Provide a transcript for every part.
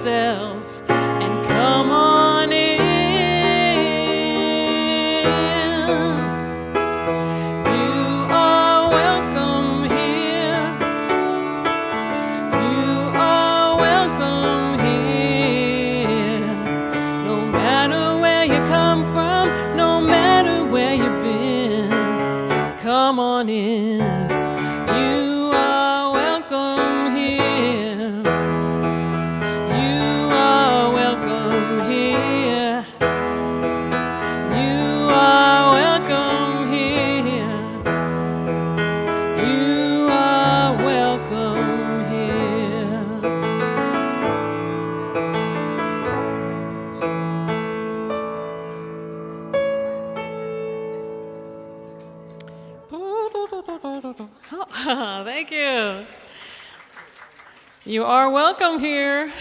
yourself and come on in. You are welcome here. You are welcome here. No matter where you come from, no matter where you've been, come on in. You are welcome here. You are welcome here. You are welcome here. You are welcome here. Thank you. You are welcome here.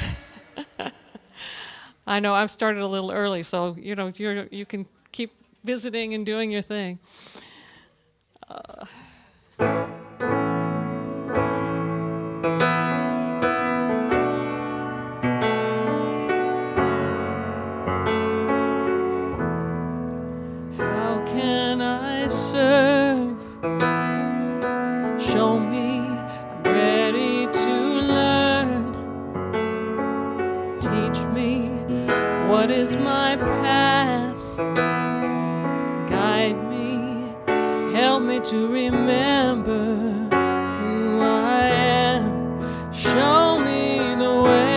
I know I've started a little early, so you can keep visiting and doing your thing. How can I serve? Show me, I'm ready to learn. Teach me, what is my path? Guide me, help me to remember who I am. Show me the way.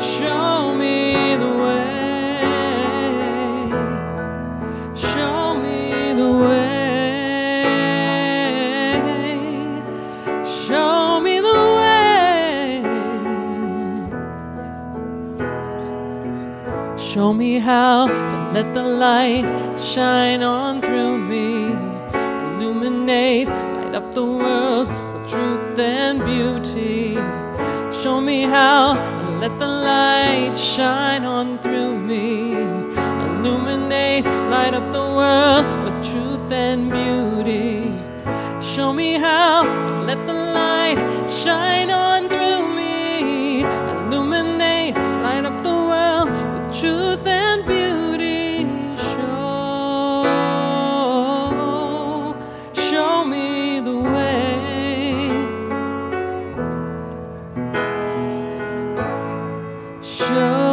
Show me the way. Show me the way. Show me the way. Show me how to let the light shine on through me. Illuminate, light up the world with truth and beauty. Show me how to let the light shine on through me. Illuminate, light up the world with truth and beauty. Show me how to let the light shine on through me. Illuminate, light up the world with truth and beauty. Show me the way. Show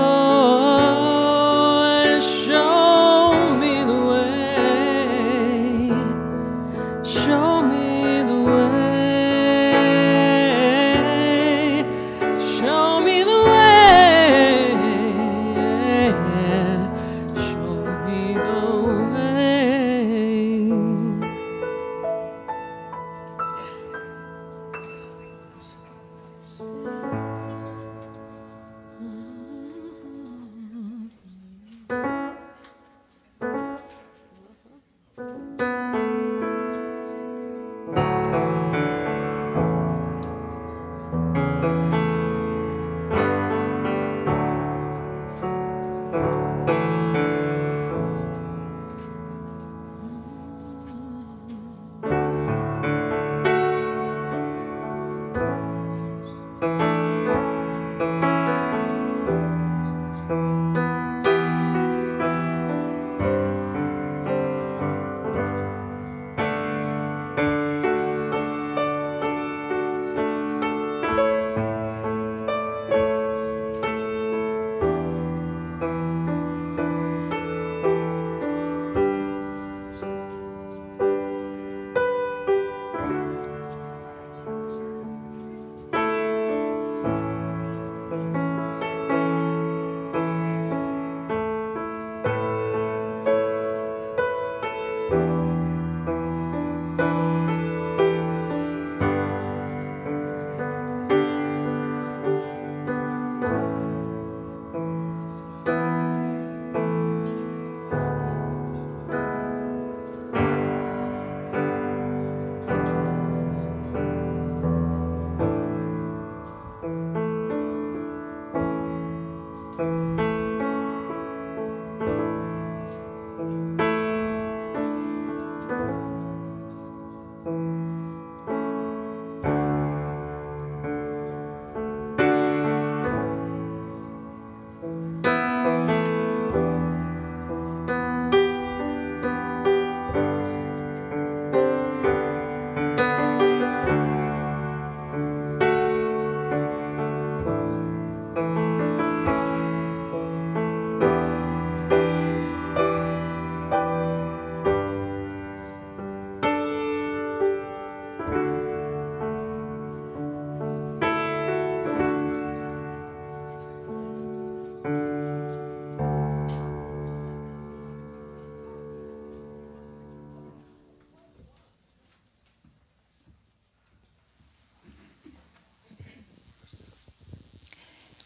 me the way. Show me the way. Show me the way. Show me the way.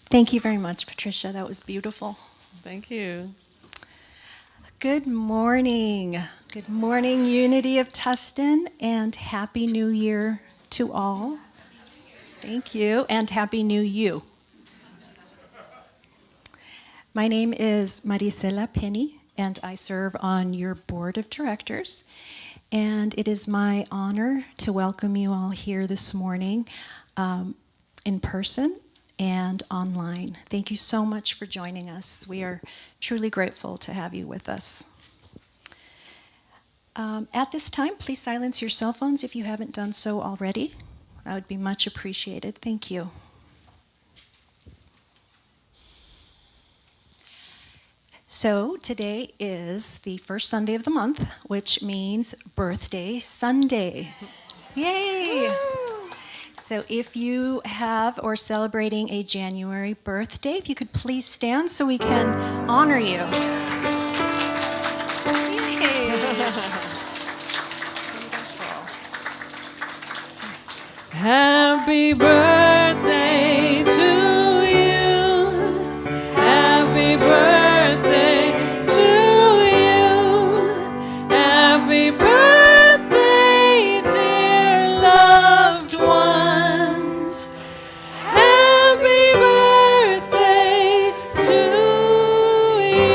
Thank you very much, Patricia. That was beautiful. Thank you. Good morning. Good morning, Unity of Tustin, and Happy New Year to all. Thank you, and Happy New You. My name is Marisela Penny, and I serve on your board of directors. And it is my honor to welcome you all here this morning in person and online. Thank you so much for joining us. We are truly grateful to have you with us. At this time, please silence your cell phones if you haven't done so already. That would be much appreciated. Thank you. So today is the first Sunday of the month, which means Birthday Sunday. Yay! Woo! So if you have or celebrating a January birthday, if you could please stand so we can honor you. Happy birthday to you. Happy birthday to you. Happy birthday, dear loved ones. Happy birthday to you.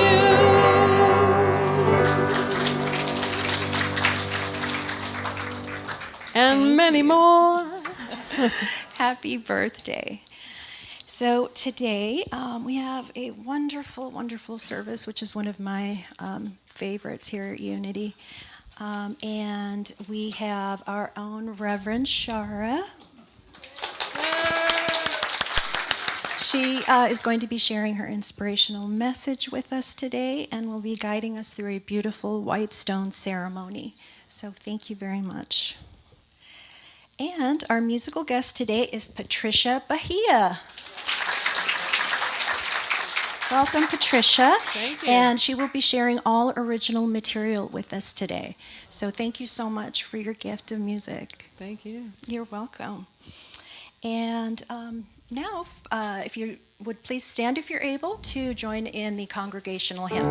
And many more. Happy birthday. So today we have a wonderful, wonderful service, which is one of my favorites here at Unity. And we have our own Reverend Shara. She is going to be sharing her inspirational message with us today and will be guiding us through a beautiful white stone ceremony. So thank you very much. And our musical guest today is Patricia Bahia. Welcome, Patricia. Thank you. And she will be sharing all original material with us today. So thank you so much for your gift of music. Thank you. You're welcome. And now, if you would please stand if you're able to join in the congregational hymn.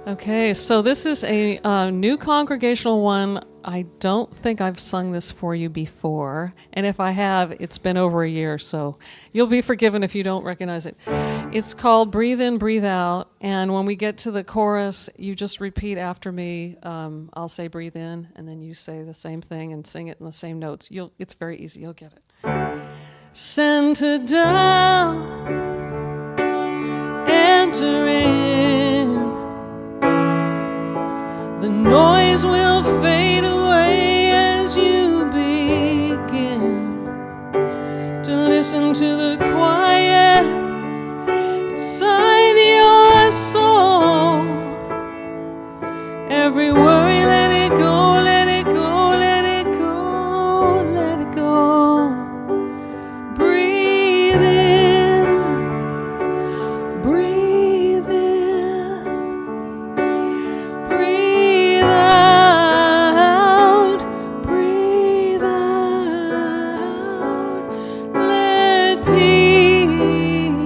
Okay, so this is a new congregational one. I don't think I've sung this for you before, and if I have, it's been over a year, so you'll be forgiven if you don't recognize it. It's called Breathe In, Breathe Out, and when we get to the chorus, you just repeat after me. I'll say breathe in, and then you say the same thing and sing it in the same notes. It's very easy, you'll get it. Center down, enter in. The noise will fade away as you begin to listen to the quiet inside your soul. Every worry, let it go, let it go, let it go, let it go. Breathe in, breathe in, breathe out, breathe out. Let peace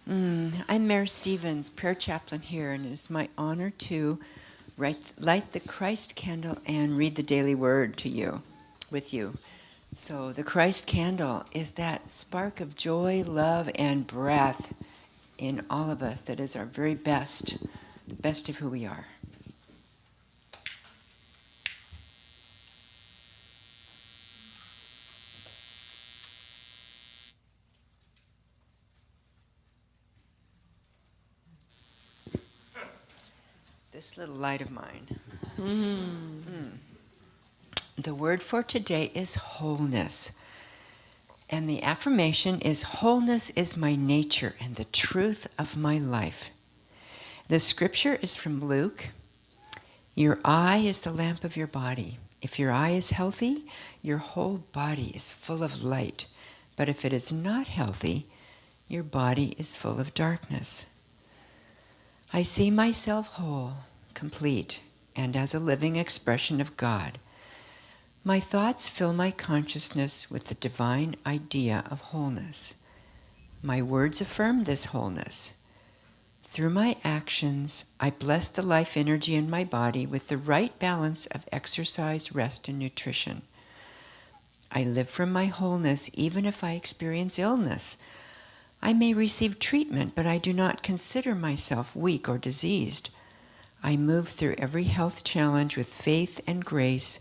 I'm Mary Stevens, prayer chaplain here, and it is my honor to light the Christ candle and read the daily word to you, with you. So the Christ candle is that spark of joy, love, and breath in all of us that is our very best, the best of who we are. This little light of mine. The word for today is wholeness. And the affirmation is, wholeness is my nature and the truth of my life. The scripture is from Luke. Your eye is the lamp of your body. If your eye is healthy, your whole body is full of light. But if it is not healthy, your body is full of darkness. I see myself whole, complete, and as a living expression of God. My thoughts fill my consciousness with the divine idea of wholeness. My words affirm this wholeness. Through my actions, I bless the life energy in my body with the right balance of exercise, rest, and nutrition. I live from my wholeness even if I experience illness. I may receive treatment, but I do not consider myself weak or diseased. I move through every health challenge with faith and grace,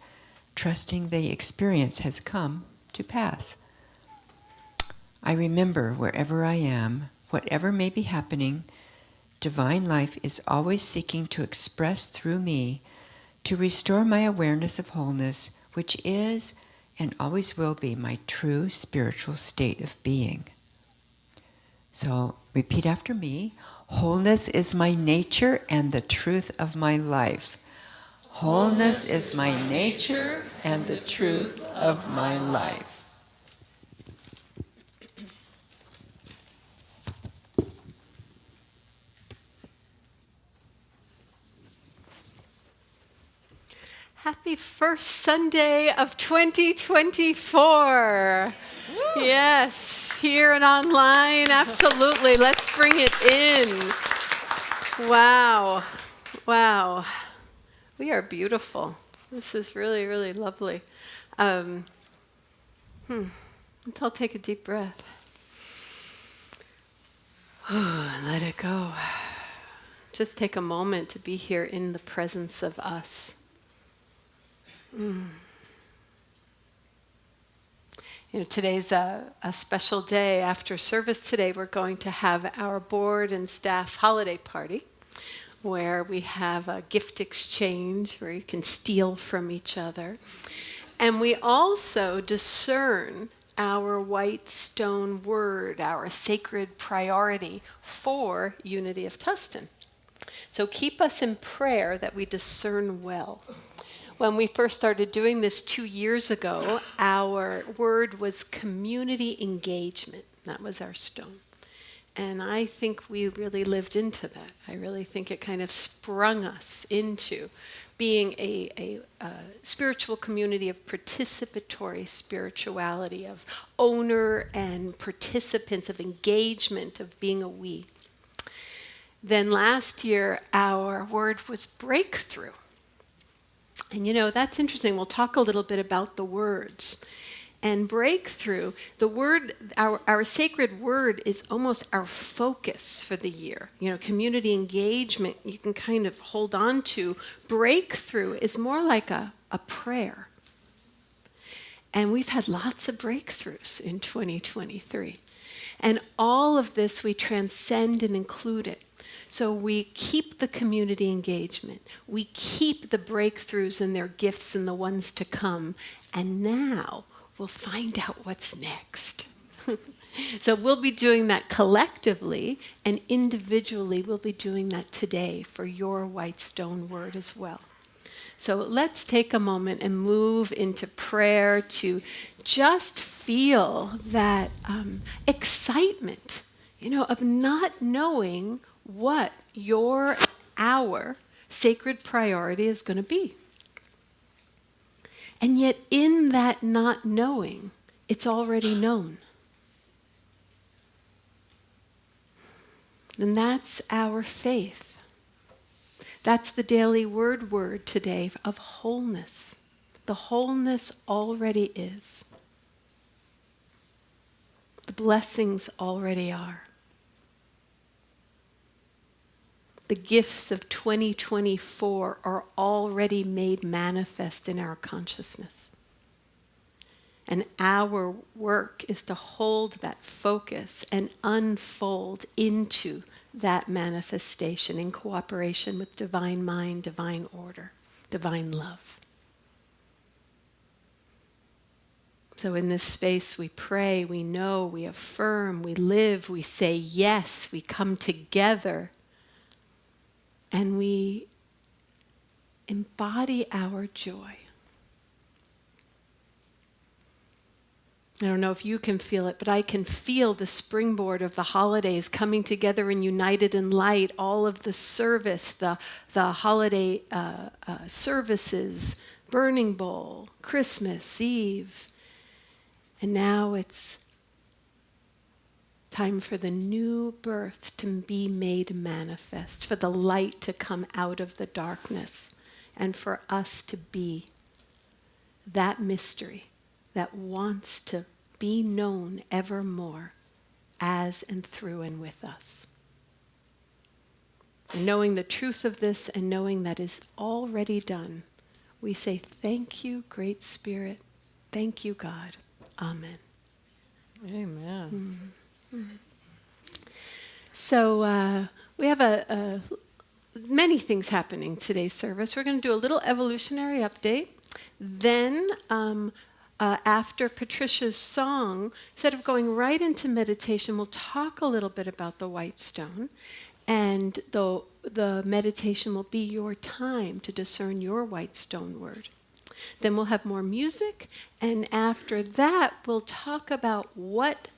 trusting the experience has come to pass. I remember wherever I am, whatever may be happening, divine life is always seeking to express through me to restore my awareness of wholeness, which is and always will be my true spiritual state of being. So repeat after me. Wholeness is my nature and the truth of my life. Wholeness is my nature and the truth of my life. Happy first Sunday of 2024. Woo. Yes, here and online, absolutely. Let's bring it in. Wow. Wow. We are beautiful. This is really, really lovely. Let's all take a deep breath. Let it go. Just take a moment to be here in the presence of us. You know, today's a special day. After service today, we're going to have our board and staff holiday party where we have a gift exchange where you can steal from each other. And we also discern our white stone word, our sacred priority for Unity of Tustin. So keep us in prayer that we discern well. When we first started doing this 2 years ago, our word was community engagement. That was our stone. And I think we really lived into that. I really think it kind of sprung us into being a spiritual community of participatory spirituality, of owner and participants, of engagement, of being a we. Then last year, our word was breakthrough. And you know, that's interesting. We'll talk a little bit about the words. And breakthrough, the word, our sacred word is almost our focus for the year. You know, community engagement, you can kind of hold on to. Breakthrough is more like a prayer. And we've had lots of breakthroughs in 2023. And all of this we transcend and include it. So we keep the community engagement. We keep the breakthroughs and their gifts and the ones to come. And now we'll find out what's next. So we'll be doing that collectively, and individually we'll be doing that today for your white stone word as well. So let's take a moment and move into prayer to just feel that excitement, you know, of not knowing what our sacred priority is going to be. And yet in that not knowing, it's already known. And that's our faith. That's the daily word today of wholeness. The wholeness already is. The blessings already are. The gifts of 2024 are already made manifest in our consciousness. And our work is to hold that focus and unfold into that manifestation in cooperation with divine mind, divine order, divine love. So in this space we pray, we know, we affirm, we live, we say yes, we come together, and we embody our joy. I don't know if you can feel it, but I can feel the springboard of the holidays coming together and united in light, all of the service, the holiday services, Burning Bowl, Christmas Eve. And now it's time for the new birth to be made manifest, for the light to come out of the darkness, and for us to be that mystery that wants to be known evermore as and through and with us. And knowing the truth of this and knowing that is already done, we say, thank you, Great Spirit. Thank you, God. Amen. Amen. Mm-hmm. So we have many things happening today's service. We're going to do a little evolutionary update. Then after Patricia's song, instead of going right into meditation, we'll talk a little bit about the white stone. And the meditation will be your time to discern your white stone word. Then we'll have more music, and after that, we'll talk about what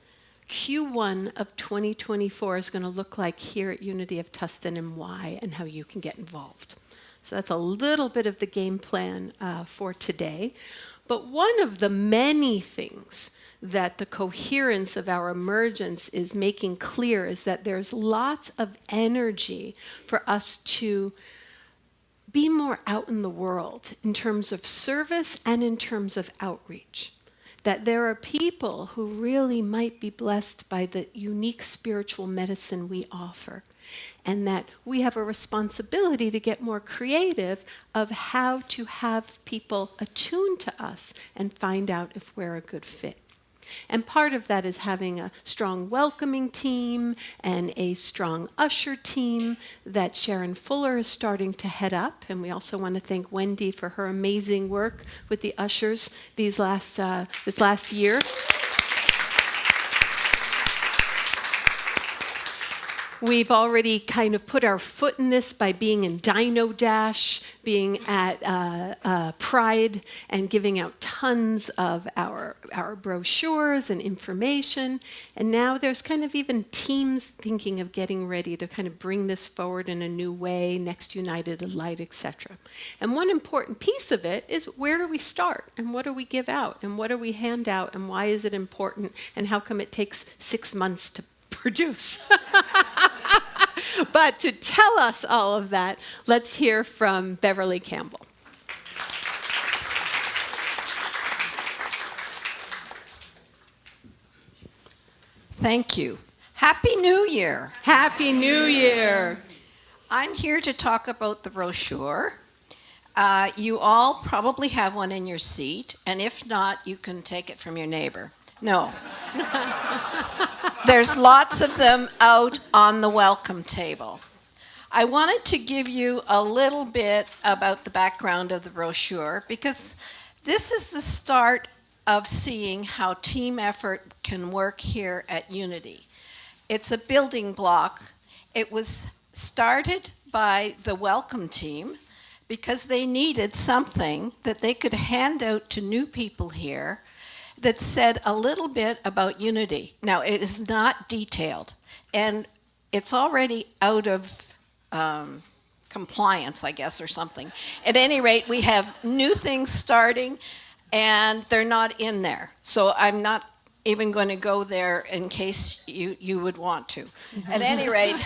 Q1 of 2024 is going to look like here at Unity of Tustin and why, and how you can get involved. So that's a little bit of the game plan for today. But one of the many things that the coherence of our emergence is making clear is that there's lots of energy for us to be more out in the world in terms of service and in terms of outreach. That there are people who really might be blessed by the unique spiritual medicine we offer, and that we have a responsibility to get more creative of how to have people attuned to us and find out if we're a good fit. And part of that is having a strong welcoming team and a strong usher team that Sharon Fuller is starting to head up. And we also want to thank Wendy for her amazing work with the ushers this last year. We've already kind of put our foot in this by being in Dino Dash, being at Pride, and giving out tons of our brochures and information. And now there's kind of even teams thinking of getting ready to kind of bring this forward in a new way, Next United Light, etc. And one important piece of it is, where do we start? And what do we give out? And what do we hand out? And why is it important? And how come it takes 6 months to produce? But to tell us all of that, let's hear from Beverly Campbell. Thank you. Happy New Year. Happy New Year. I'm here to talk about the brochure. You all probably have one in your seat, and if not, you can take it from your neighbor. No. There's lots of them out on the welcome table. I wanted to give you a little bit about the background of the brochure, because this is the start of seeing how team effort can work here at Unity. It's a building block. It was started by the welcome team because they needed something that they could hand out to new people here that said a little bit about Unity. Now, it is not detailed, and it's already out of compliance, I guess, or something. At any rate, we have new things starting, and they're not in there. So I'm not even going to go there in case you would want to. At any rate,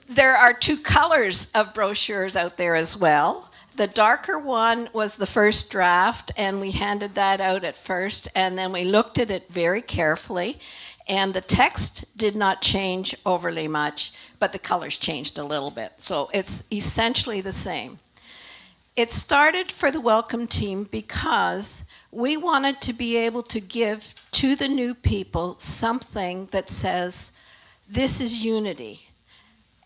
there are 2 colors of brochures out there as well. The darker one was the first draft, and we handed that out at first, and then we looked at it very carefully, and the text did not change overly much, but the colors changed a little bit. So it's essentially the same. It started for the welcome team because we wanted to be able to give to the new people something that says, this is unity.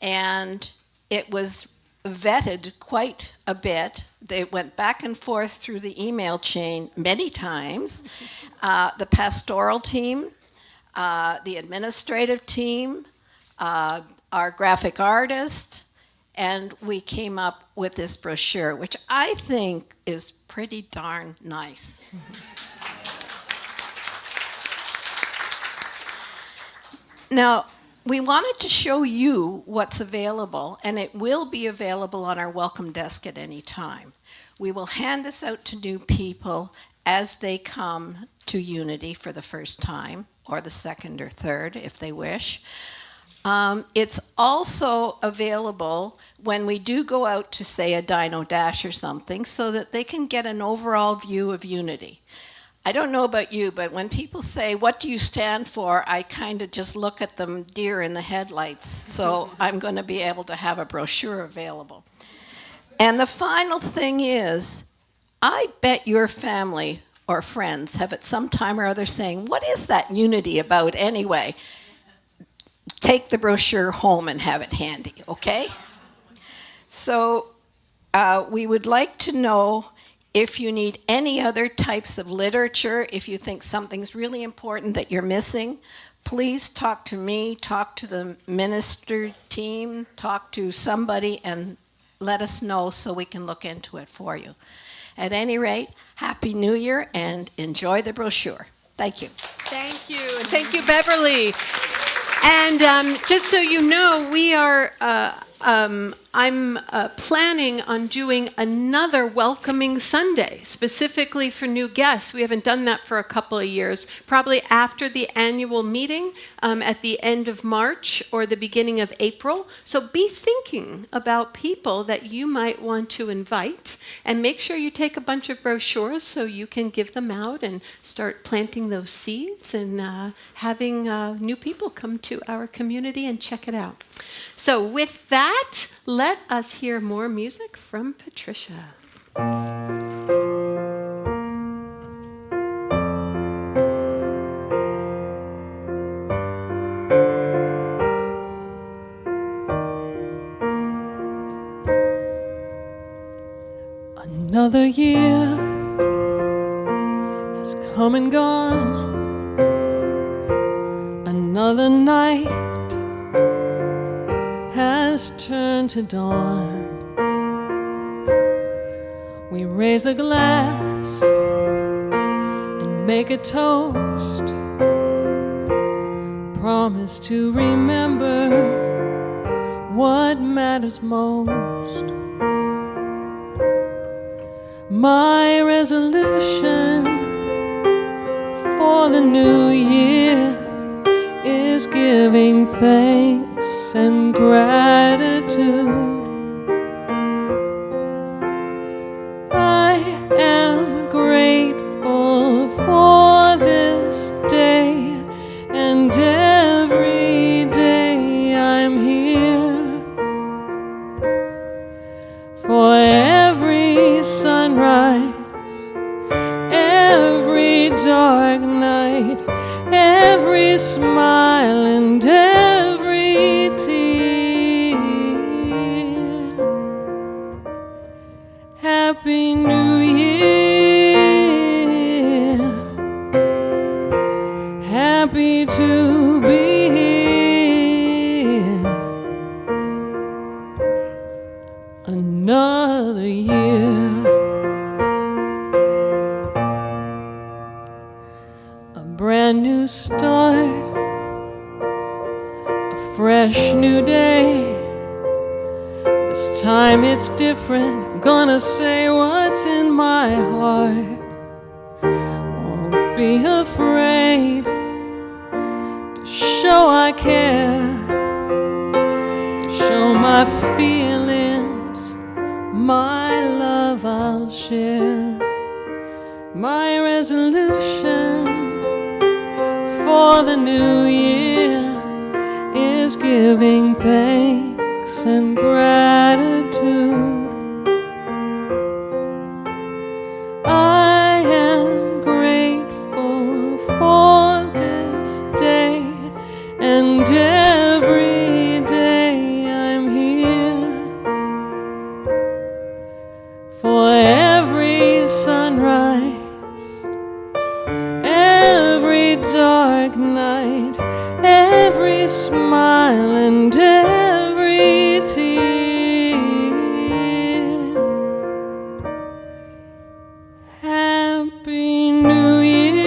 And it was vetted quite a bit. They went back and forth through the email chain many times. The pastoral team, the administrative team, our graphic artist, and we came up with this brochure, which I think is pretty darn nice. Now, we wanted to show you what's available, and it will be available on our welcome desk at any time. We will hand this out to new people as they come to Unity for the first time, or the second or third, if they wish. It's also available when we do go out to, say, a Dino Dash or something, so that they can get an overall view of Unity. I don't know about you, but when people say, what do you stand for, I kind of just look at them deer in the headlights. So I'm going to be able to have a brochure available. And the final thing is, I bet your family or friends have at some time or other saying, what is that Unity about anyway? Take the brochure home and have it handy, okay? So we would like to know if you need any other types of literature, if you think something's really important that you're missing, please talk to me, talk to the minister team, talk to somebody, and let us know so we can look into it for you. At any rate, Happy New Year and enjoy the brochure. Thank you. Thank you. And thank you, Beverly. And just so you know, we are, I'm planning on doing another welcoming Sunday, specifically for new guests. We haven't done that for a couple of years, probably after the annual meeting at the end of March or the beginning of April. So be thinking about people that you might want to invite, and make sure you take a bunch of brochures so you can give them out and start planting those seeds and having new people come to our community and check it out. So with that, let us hear more music from Patricia. Another year has come and gone. Another night has turned to dawn. We raise a glass and make a toast. Promise to remember what matters most. My resolution for the new year is giving thanks and gratitude. I am grateful for this day, and every day I'm here. For every sunrise, every dark night, every smile and every tear. Happy New Year. Happy to be here. Another year. Brand new start, a fresh new day. This time it's different. I'm gonna say what's in my heart. Oh, be afraid to show I care, to show my feelings, my love I'll share. My resolution for the new year is giving thanks and gratitude. I am grateful for this day, and every day I'm here. For every sunrise, every dark night, every smile and every tear. Happy New Year.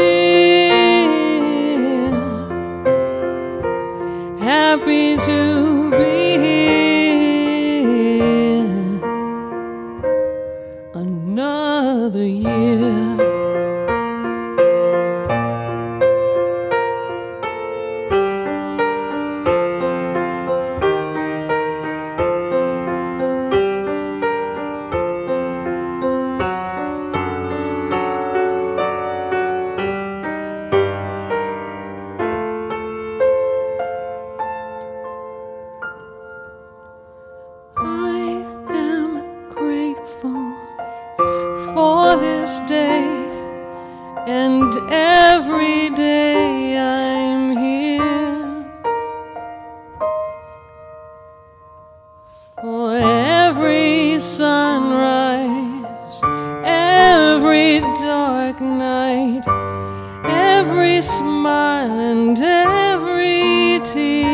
Happy to be here. Another year. I am grateful for this day, and every day I'm here. For every sunrise, every dark night, every smile and every tear.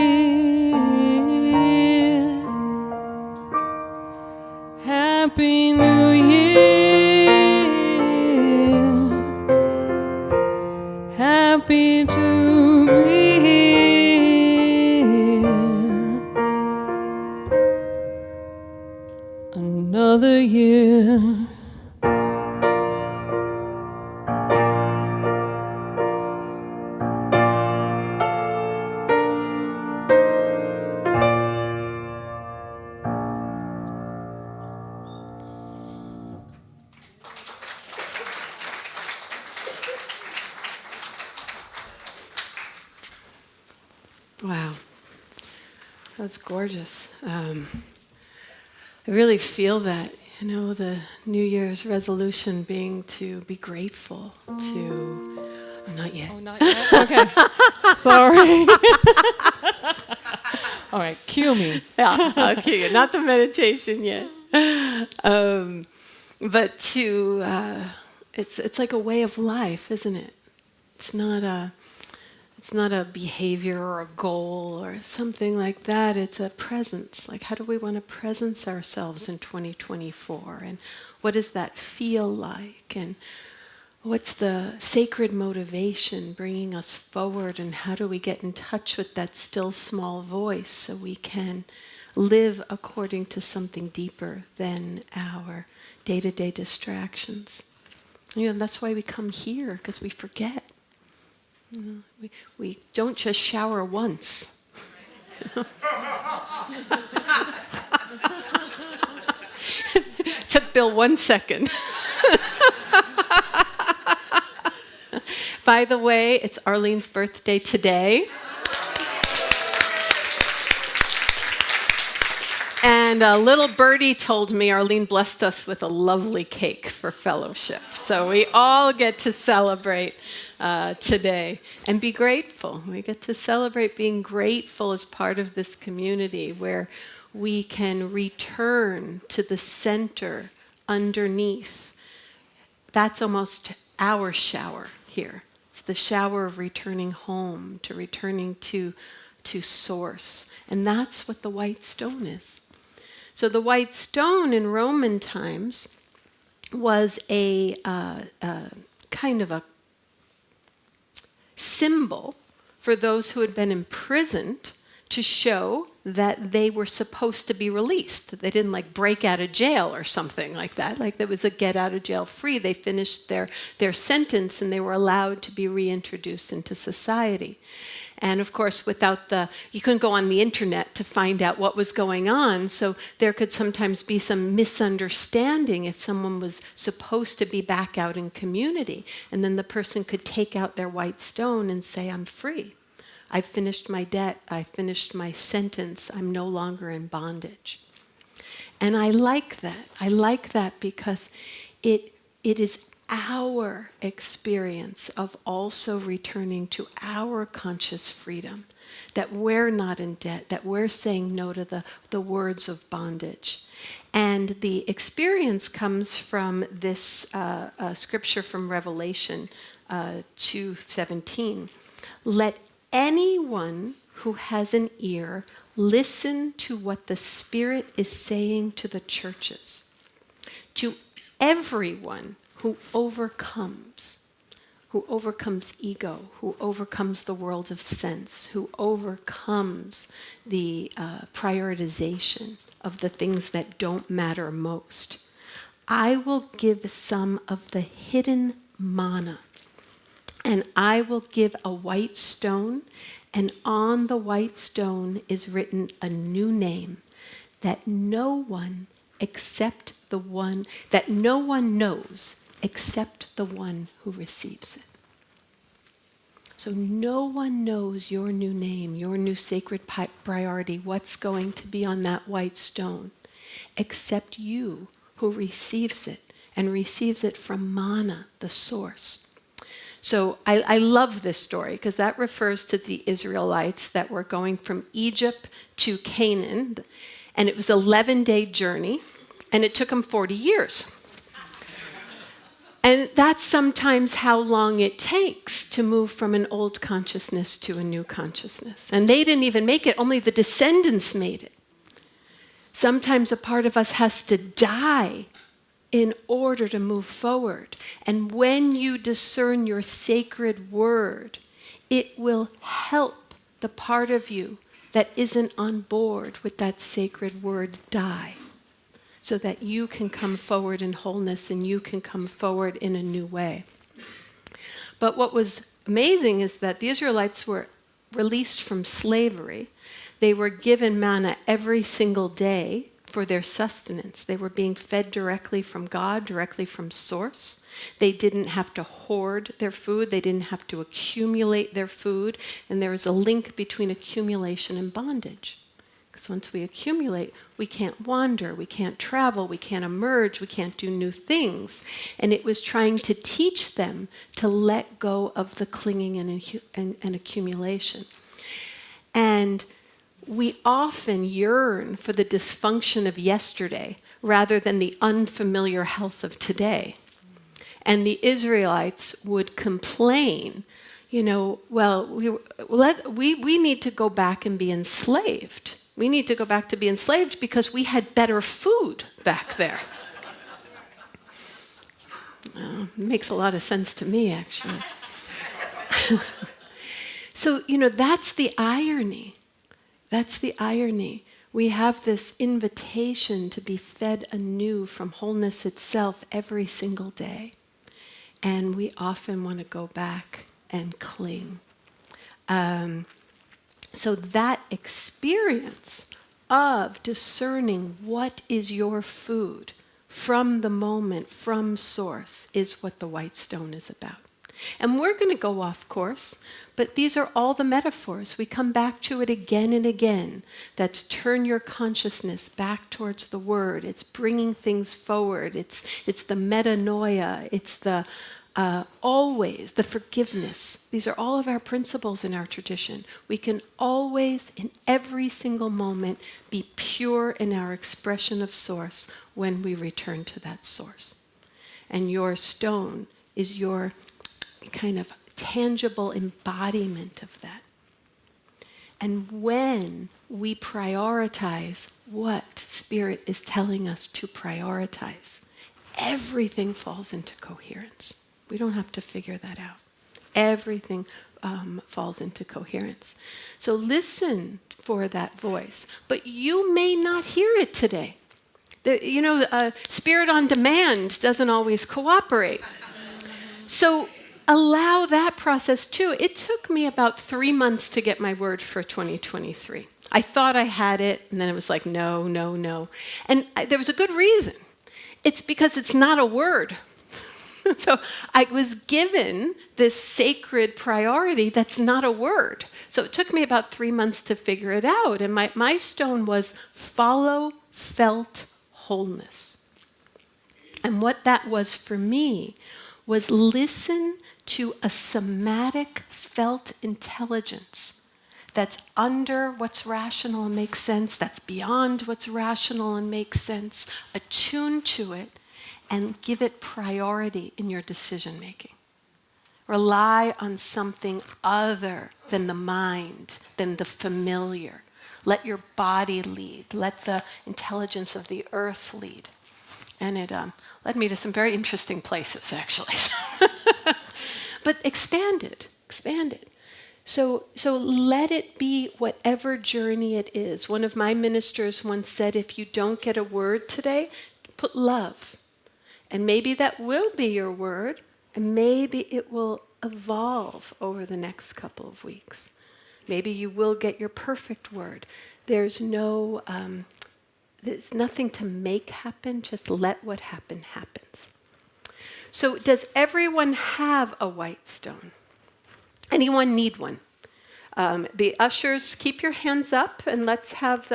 Happy New Year. Happy to be here. Another year. Wow, that's gorgeous. I really feel that, the New Year's resolution being to be grateful to, not yet. Oh, not yet? Okay. Sorry. All right, cue me. Yeah, I'll cue you. Not the meditation yet. But it's like a way of life, isn't it? It's not a behavior or a goal or something like that. It's a presence. Like, how do we want to presence ourselves in 2024? And what does that feel like? And what's the sacred motivation bringing us forward? And how do we get in touch with that still small voice so we can live according to something deeper than our day-to-day distractions? That's why we come here, because we forget. We don't just shower once. Took Bill 1 second. By the way, it's Arlene's birthday today. And a little birdie told me Arlene blessed us with a lovely cake for fellowship. So we all get to celebrate today and be grateful. We get to celebrate being grateful as part of this community where we can return to the center underneath. That's almost our shower here. It's the shower of returning home, to returning to source. And that's what the white stone is. So the white stone in Roman times was a kind of a symbol for those who had been imprisoned to show that they were supposed to be released. They didn't like break out of jail or something like that. Like there was a get out of jail free. They finished their sentence and they were allowed to be reintroduced into society. And of course, you couldn't go on the internet to find out what was going on. So there could sometimes be some misunderstanding if someone was supposed to be back out in community. And then the person could take out their white stone and say, I'm free. I've finished my debt. I've finished my sentence. I'm no longer in bondage. And I like that. I like that because it is our experience of also returning to our conscious freedom, that we're not in debt, that we're saying no to the words of bondage. And the experience comes from this scripture from Revelation 2:17. Let anyone who has an ear listen to what the Spirit is saying to the churches. To everyone who overcomes ego, who overcomes the world of sense, who overcomes the prioritization of the things that don't matter most. I will give some of the hidden manna, and I will give a white stone, and on the white stone is written a new name that no one knows except the one who receives it. So no one knows your new name, your new sacred priority, what's going to be on that white stone, except you who receives it, and receives it from manna, the source. So I love this story because that refers to the Israelites that were going from Egypt to Canaan, and it was an 11-day journey, and it took them 40 years. And that's sometimes how long it takes to move from an old consciousness to a new consciousness. And they didn't even make it, only the descendants made it. Sometimes a part of us has to die in order to move forward. And when you discern your sacred word, it will help the part of you that isn't on board with that sacred word die, so that you can come forward in wholeness and you can come forward in a new way. But what was amazing is that the Israelites were released from slavery. They were given manna every single day for their sustenance. They were being fed directly from God, directly from source. They didn't have to hoard their food. They didn't have to accumulate their food. And there is a link between accumulation and bondage. Because once we accumulate, we can't wander, we can't travel, we can't emerge, we can't do new things. And it was trying to teach them to let go of the clinging and accumulation. And we often yearn for the dysfunction of yesterday rather than the unfamiliar health of today. And the Israelites would complain, well, we need to go back and be enslaved. We need to go back to be enslaved because we had better food back there. It makes a lot of sense to me, actually. So, that's the irony. That's the irony. We have this invitation to be fed anew from wholeness itself every single day. And we often want to go back and cling. So that experience of discerning what is your food from the moment, from source, is what the white stone is about. And we're going to go off course, but these are all the metaphors. We come back to it again and again. That's turn your consciousness back towards the word. It's bringing things forward. It's the metanoia. It's the always, the forgiveness. These are all of our principles in our tradition. We can always, in every single moment, be pure in our expression of source when we return to that source. And your stone is your kind of tangible embodiment of that. And when we prioritize what Spirit is telling us to prioritize, everything falls into coherence. We don't have to figure that out. everything falls into coherence. So listen for that voice, but you may not hear it today. Spirit on demand doesn't always cooperate. So allow that process too. It took me about 3 months to get my word for 2023. I thought I had it, and then it was like, no, no, no. And there was a good reason. It's because it's not a word. So I was given this sacred priority that's not a word. So it took me about 3 months to figure it out. And my stone was follow felt wholeness. And what that was for me was listen to a somatic felt intelligence that's under what's rational and makes sense, that's beyond what's rational and makes sense. Attune to it and give it priority in your decision making. Rely on something other than the mind, than the familiar. Let your body lead. Let the intelligence of the earth lead. And it led me to some very interesting places, actually. But expand it. So let it be whatever journey it is. One of my ministers once said, if you don't get a word today, put love. And maybe that will be your word, and maybe it will evolve over the next couple of weeks. Maybe you will get your perfect word. There's nothing to make happen, just let what happens. So does everyone have a white stone? Anyone need one? The ushers, keep your hands up, and let's have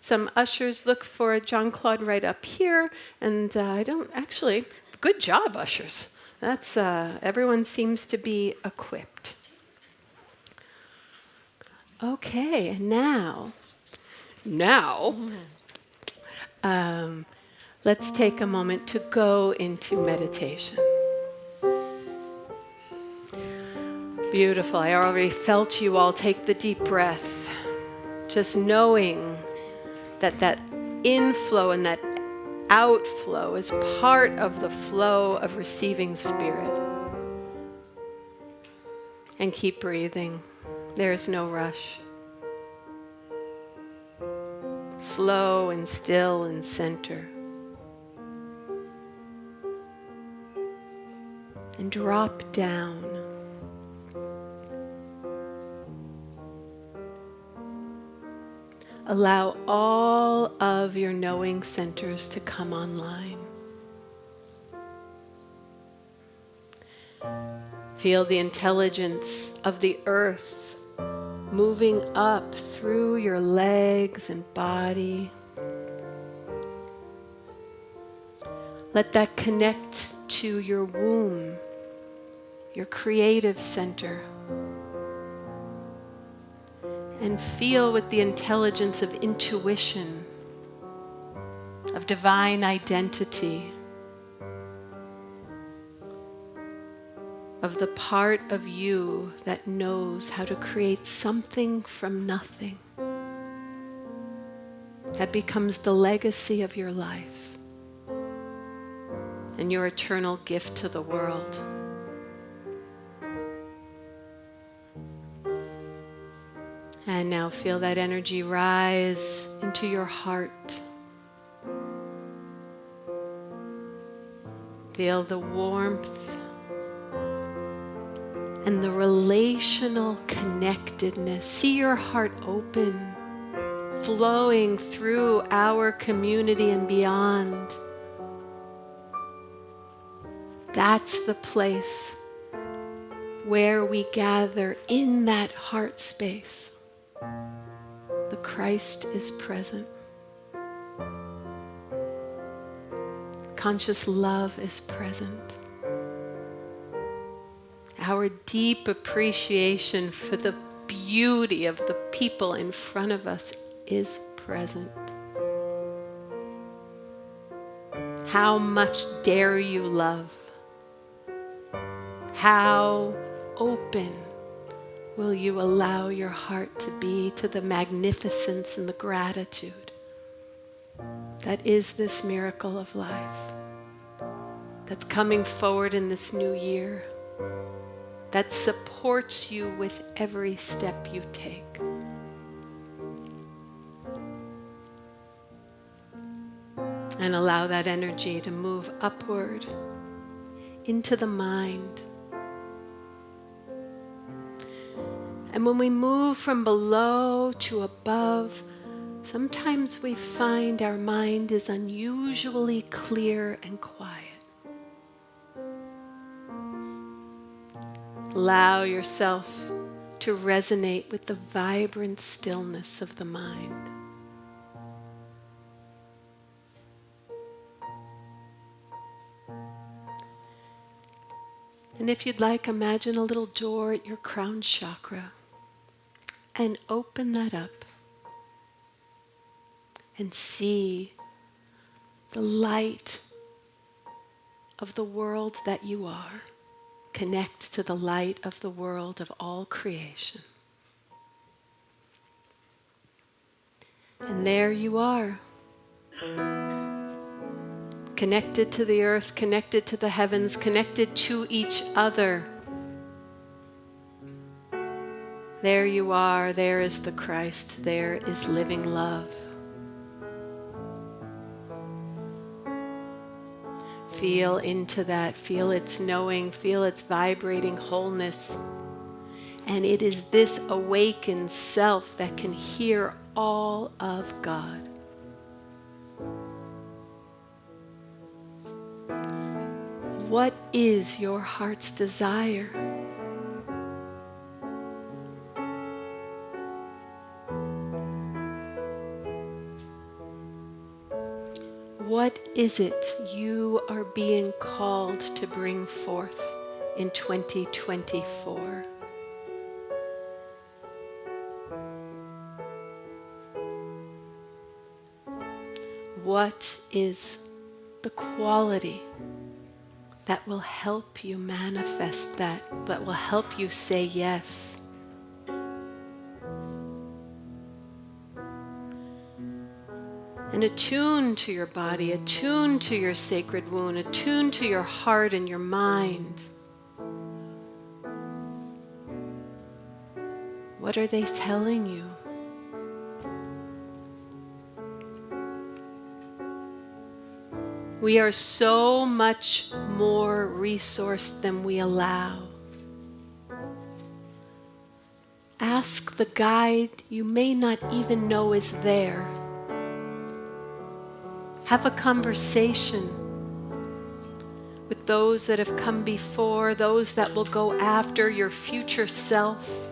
some ushers look for John Claude right up here. And good job, ushers. That's everyone seems to be equipped. Okay, and now, let's take a moment to go into meditation. Beautiful. I already felt you all take the deep breath, just knowing that inflow and that outflow is part of the flow of receiving spirit. And keep breathing. There's no rush. Slow and still and center. And drop down. Allow all of your knowing centers to come online. Feel the intelligence of the earth moving up through your legs and body. Let that connect to your womb, your creative center. And feel with the intelligence of intuition, of divine identity, of the part of you that knows how to create something from nothing that becomes the legacy of your life and your eternal gift to the world. And now feel that energy rise into your heart. Feel the warmth and the relational connectedness. See your heart open, flowing through our community and beyond. That's the place where we gather in that heart space. The Christ is present. Conscious love is present. Our deep appreciation for the beauty of the people in front of us is present. How much dare you love? How open will you allow your heart to be to the magnificence and the gratitude that is this miracle of life that's coming forward in this new year? that supports you with every step you take. And allow that energy to move upward into the mind. And when we move from below to above, sometimes we find our mind is unusually clear and quiet. Allow yourself to resonate with the vibrant stillness of the mind. And if you'd like, imagine a little door at your crown chakra and open that up and see the light of the world that you are. Connect to the light of the world of all creation. And there you are, connected to the earth, connected to the heavens, connected to each other. There you are, there is the Christ, there is living love. Feel into that, feel its knowing, feel its vibrating wholeness. And it is this awakened self that can hear all of God. What is your heart's desire? What is it you are being called to bring forth in 2024? What is the quality that will help you manifest that will help you say yes? And attune to your body, attune to your sacred wound, attune to your heart and your mind. What are they telling you? We are so much more resourced than we allow. Ask the guide you may not even know is there. Have a conversation with those that have come before, those that will go after, your future self.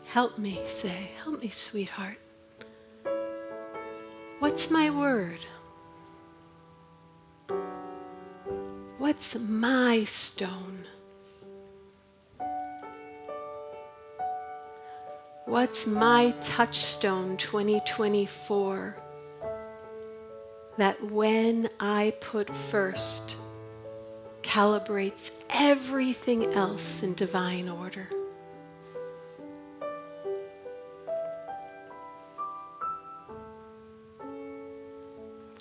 Help me, say, help me, sweetheart. What's my word? What's my stone? What's my touchstone 2024 that when I put first calibrates everything else in divine order?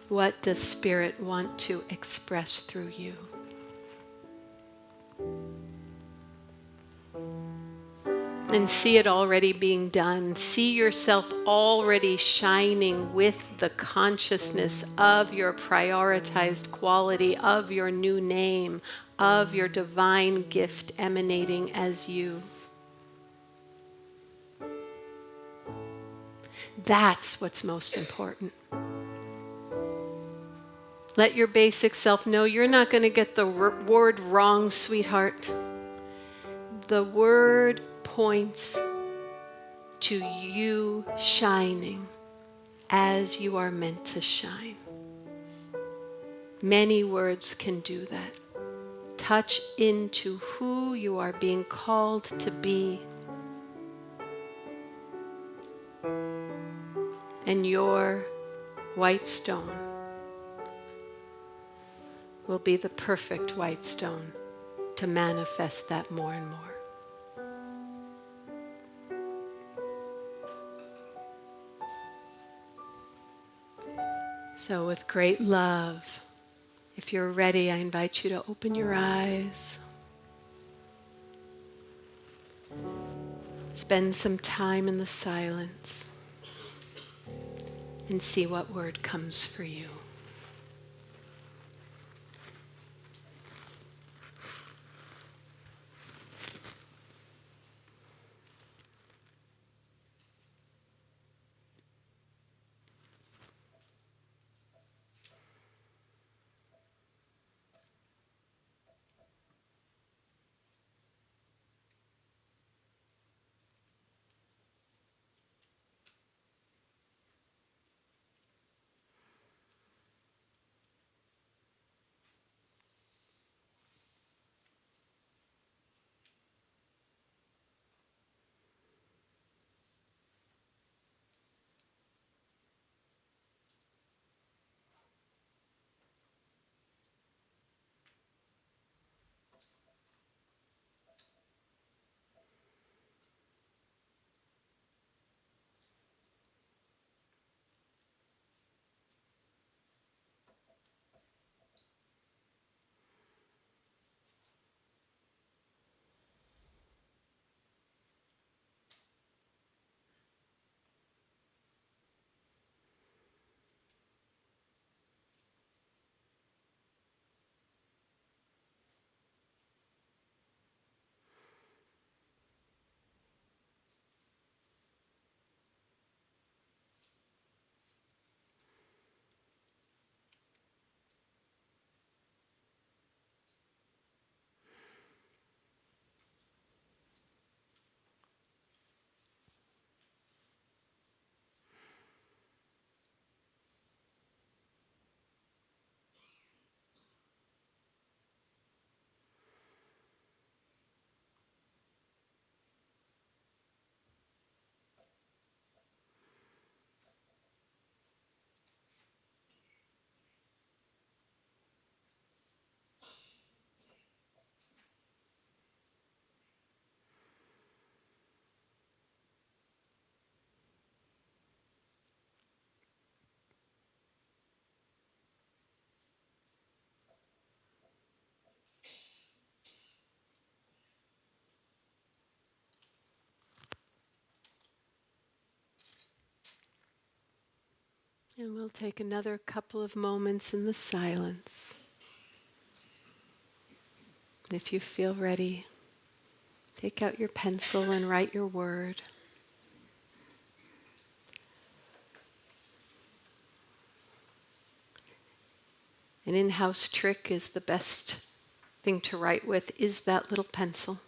What does Spirit want to express through you? And see it already being done. See yourself already shining with the consciousness of your prioritized quality, of your new name, of your divine gift emanating as you. That's what's most important. Let your basic self know you're not going to get the word wrong, sweetheart. The word points to you shining as you are meant to shine. Many words can do that. Touch into who you are being called to be. And your white stone will be the perfect white stone to manifest that more and more. So with great love, if you're ready, I invite you to open your eyes. Spend some time in the silence and see what word comes for you. And we'll take another couple of moments in the silence. If you feel ready, take out your pencil and write your word. An in-house trick is the best thing to write with is that little pencil.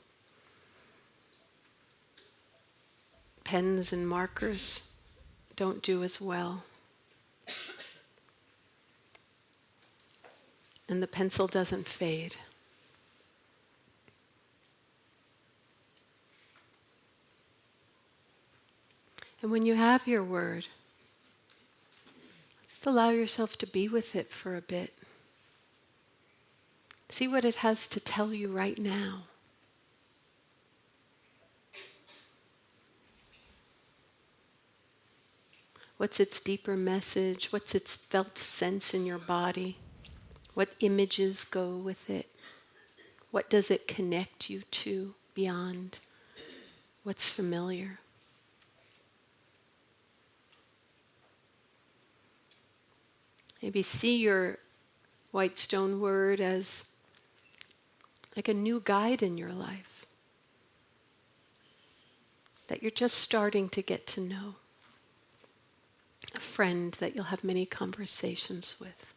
Pens and markers don't do as well. And the pencil doesn't fade. And when you have your word, just allow yourself to be with it for a bit. See what it has to tell you right now. What's its deeper message? What's its felt sense in your body? What images go with it? What does it connect you to beyond what's familiar? Maybe see your white stone word as like a new guide in your life that you're just starting to get to know. A friend that you'll have many conversations with.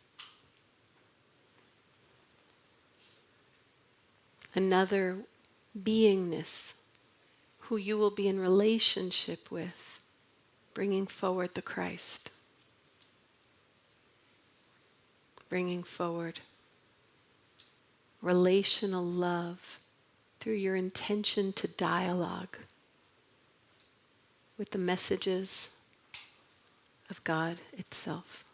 Another beingness who you will be in relationship with, bringing forward the Christ. Bringing forward relational love through your intention to dialogue with the messages of God itself.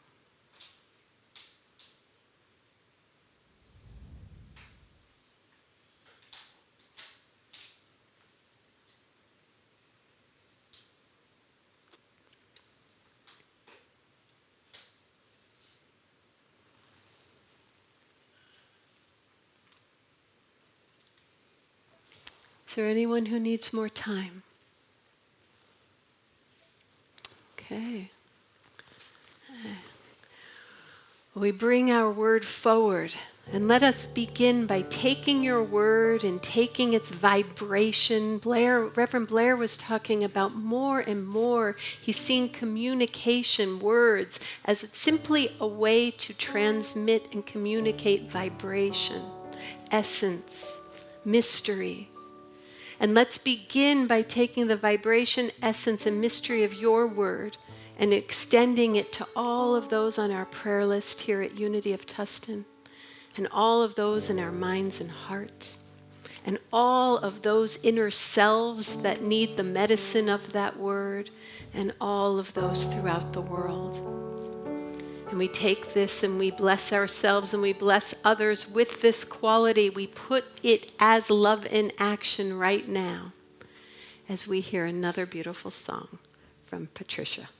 Is there anyone who needs more time? Okay. We bring our word forward, and let us begin by taking your word and taking its vibration. Reverend Blair was talking about more and more. He's seeing communication, words, as simply a way to transmit and communicate vibration, essence, mystery. And let's begin by taking the vibration, essence, and mystery of your word and extending it to all of those on our prayer list here at Unity of Tustin, and all of those in our minds and hearts, and all of those inner selves that need the medicine of that word, and all of those throughout the world. And we take this and we bless ourselves and we bless others with this quality. We put it as love in action right now as we hear another beautiful song from Patricia.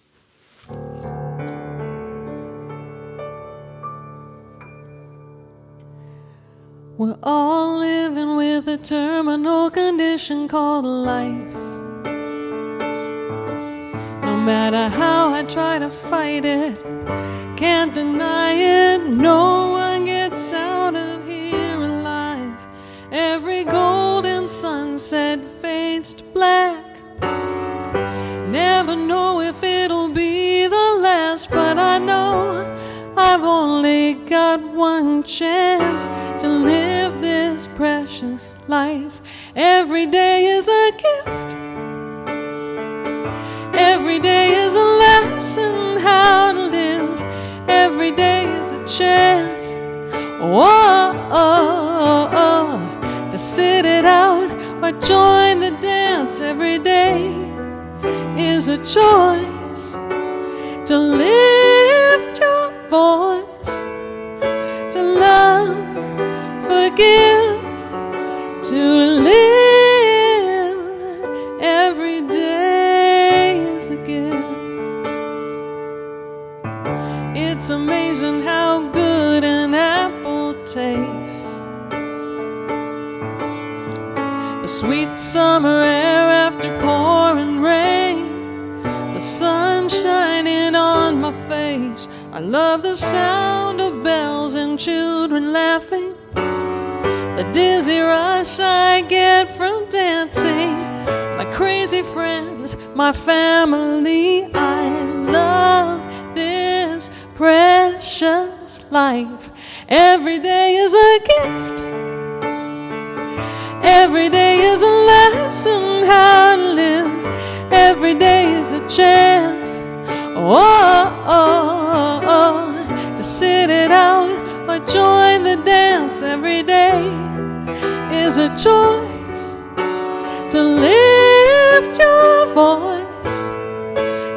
We're all living with a terminal condition called life. No matter how I try to fight it, can't deny it. No one gets out of here alive. Every golden sunset fades to black. Never know if it'll be the last, but I know I've only got one chance to live this precious life. Every day is a gift. Every day is a lesson how to live. Every day is a chance, to sit it out or join the dance. Every day is a choice to lift your voice, to love, forgive, to live. Every day is a gift. It's amazing how good an apple tastes. The sweet summer air after pouring rain, the sun shining on my face. I love the sound of bells and children laughing, the dizzy rush I get from dancing, my crazy friends, my family. I love this precious life. Every day is a gift. Every day is a lesson how to live. Every day is a chance, to sit it out or join the dance. Every day is a choice to lift your voice,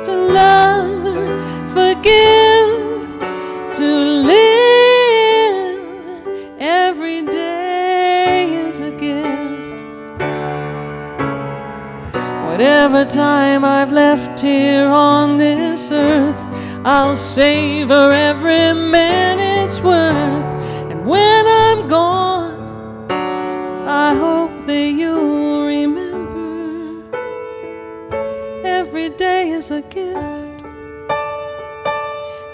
to love, forgive, to live. Every day is a gift. Whatever time I've left here on this earth, I'll savor every minute's worth. And when I'm gone, I hope that you'll remember. Every day is a gift.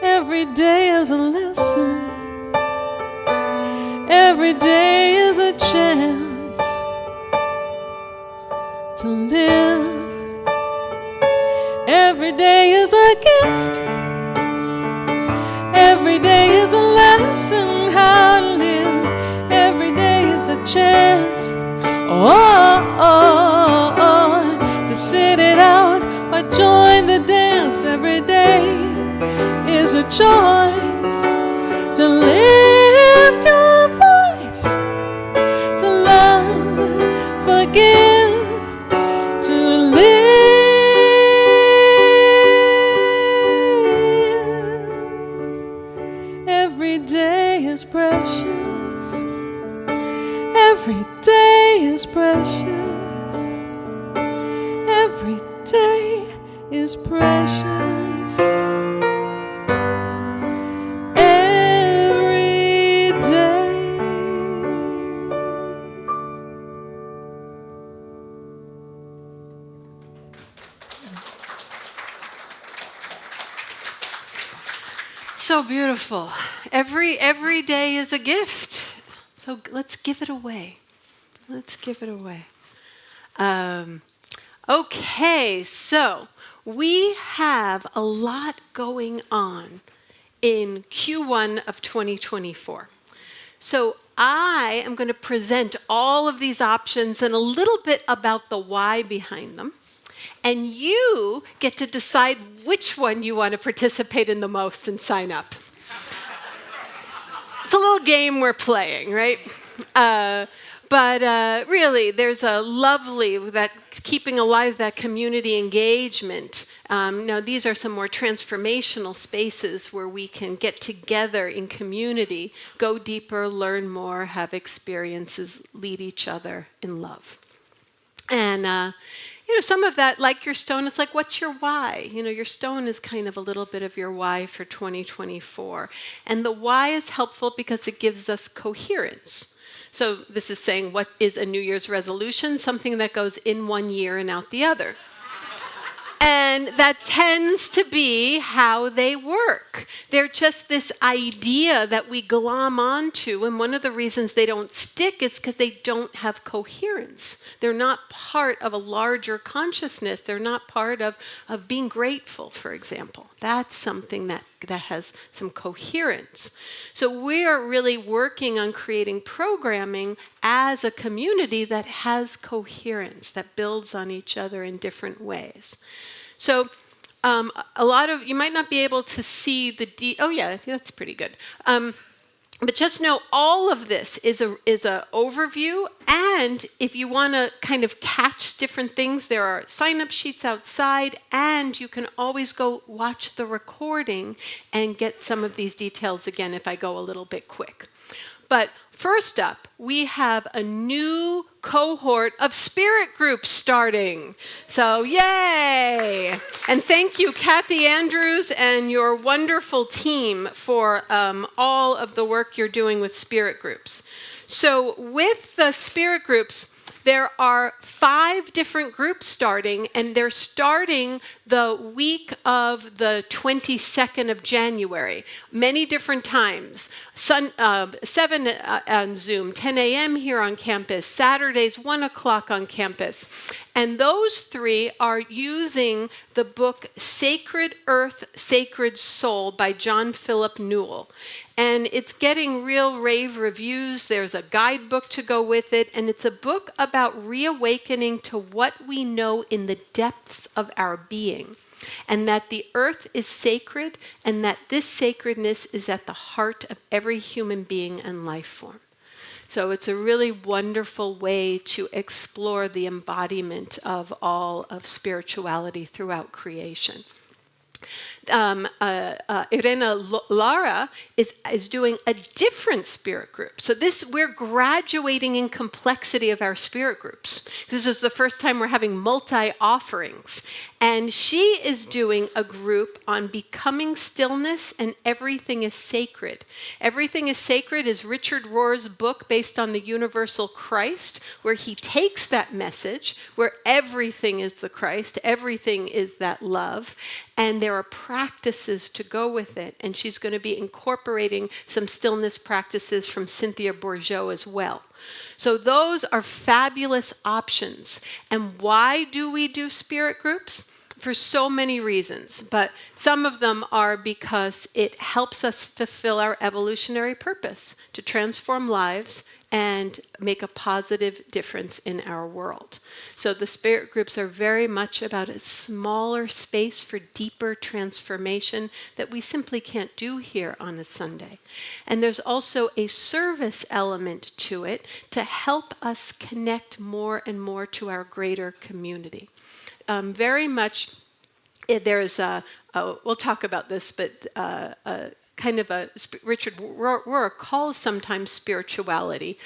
Every day is a lesson. Every day is a chance to live. Every day is a gift. Every day is a lesson how to live. Every day is a chance, to sit it out or join the dance. Every day is a choice to lift your voice, to love, forgive, to live. Every day is precious. Every day is precious. Every day is precious. Every day. So beautiful. Every day is a gift. So let's give it away. Let's give it away. Okay, so we have a lot going on in Q1 of 2024. So I am going to present all of these options and a little bit about the why behind them. And you get to decide which one you want to participate in the most and sign up. It's a little game we're playing, right? But really, there's a lovely, that keeping alive that community engagement. Now, these are some more transformational spaces where we can get together in community, go deeper, learn more, have experiences, lead each other in love. And some of that, like your stone, it's like, what's your why? Your stone is kind of a little bit of your why for 2024. And the why is helpful because it gives us coherence. So this is saying, what is a New Year's resolution? Something that goes in one year and out the other. And that tends to be how they work. They're just this idea that we glom onto, and one of the reasons they don't stick is because they don't have coherence. They're not part of a larger consciousness. They're not part of being grateful, for example. That's something that has some coherence. So we are really working on creating programming as a community that has coherence, that builds on each other in different ways. So a lot of, you might not be able to see the, oh yeah, that's pretty good. But just know all of this is a overview, and if you want to kind of catch different things, there are sign-up sheets outside, and you can always go watch the recording and get some of these details again if I go a little bit quick. But first up, we have a new cohort of spirit groups starting. So yay! And thank you, Kathy Andrews and your wonderful team for all of the work you're doing with spirit groups. So with the spirit groups, there are 5 different groups starting, and they're starting the week of the 22nd of January, many different times. 7 on Zoom, 10 a.m. here on campus, Saturdays, 1 o'clock on campus. And those 3 are using the book Sacred Earth, Sacred Soul by John Philip Newell. And it's getting real rave reviews. There's a guidebook to go with it. And it's a book about reawakening to what we know in the depths of our being. And that the earth is sacred, and that this sacredness is at the heart of every human being and life form. So it's a really wonderful way to explore the embodiment of all of spirituality throughout creation. Irena Lara is doing a different spirit group. So we're graduating in complexity of our spirit groups. This is the first time we're having multi-offerings. And she is doing a group on becoming stillness and everything is sacred. Everything is Sacred is Richard Rohr's book based on the universal Christ, where he takes that message, where everything is the Christ, everything is that love, and there are practices to go with it. And she's going to be incorporating some stillness practices from Cynthia Bourgeot as well. So those are fabulous options. And why do we do spirit groups? For so many reasons, but some of them are because it helps us fulfill our evolutionary purpose to transform lives and make a positive difference in our world. So the spirit groups are very much about a smaller space for deeper transformation that we simply can't do here on a Sunday. And there's also a service element to it to help us connect more and more to our greater community. Very much, there's we'll talk about this, but kind of Richard Rohr calls sometimes spirituality.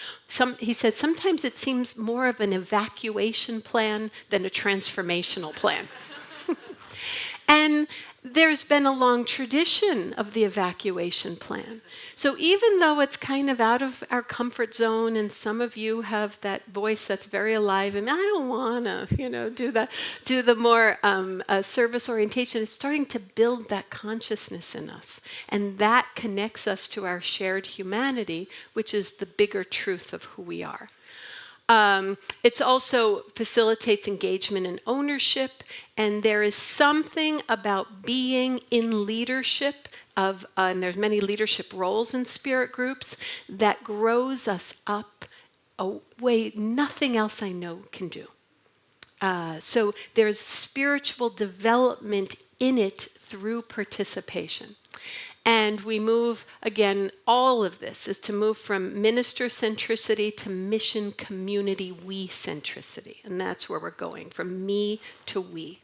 He said sometimes it seems more of an evacuation plan than a transformational plan. And there's been a long tradition of the evacuation plan. So even though it's kind of out of our comfort zone, and some of you have that voice that's very alive, and I don't want to, do the more service orientation, it's starting to build that consciousness in us. And that connects us to our shared humanity, which is the bigger truth of who we are. It also facilitates engagement and ownership, and there is something about being in leadership and there's many leadership roles in spirit groups that grows us up a way nothing else I know can do. So there's spiritual development in it through participation. And we move, again, all of this is to move from minister centricity to mission community we centricity. And that's where we're going, from me to we.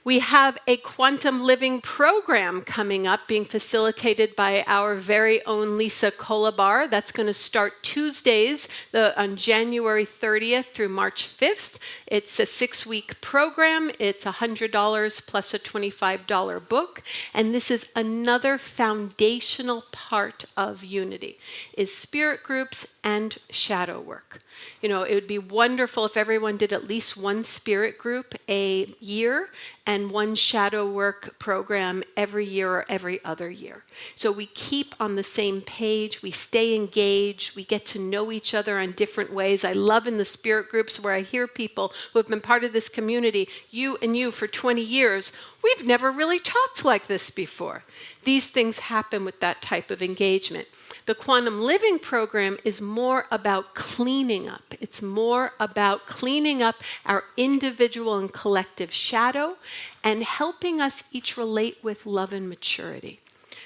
We have a quantum living program coming up being facilitated by our very own Lisa Kolabar. That's going to start Tuesdays on January 30th through March 5th. It's a 6-week program. It's $100 plus a $25 book. And this is another foundational part of unity, is spirit groups and shadow work. It would be wonderful if everyone did at least one spirit group a year and one shadow work program every year or every other year. So we keep on the same page, we stay engaged, we get to know each other in different ways. I love in the spirit groups where I hear people who have been part of this community, you for 20 years, we've never really talked like this before. These things happen with that type of engagement. The Quantum Living program is more about cleaning up. It's more about cleaning up our individual and collective shadow and helping us each relate with love and maturity.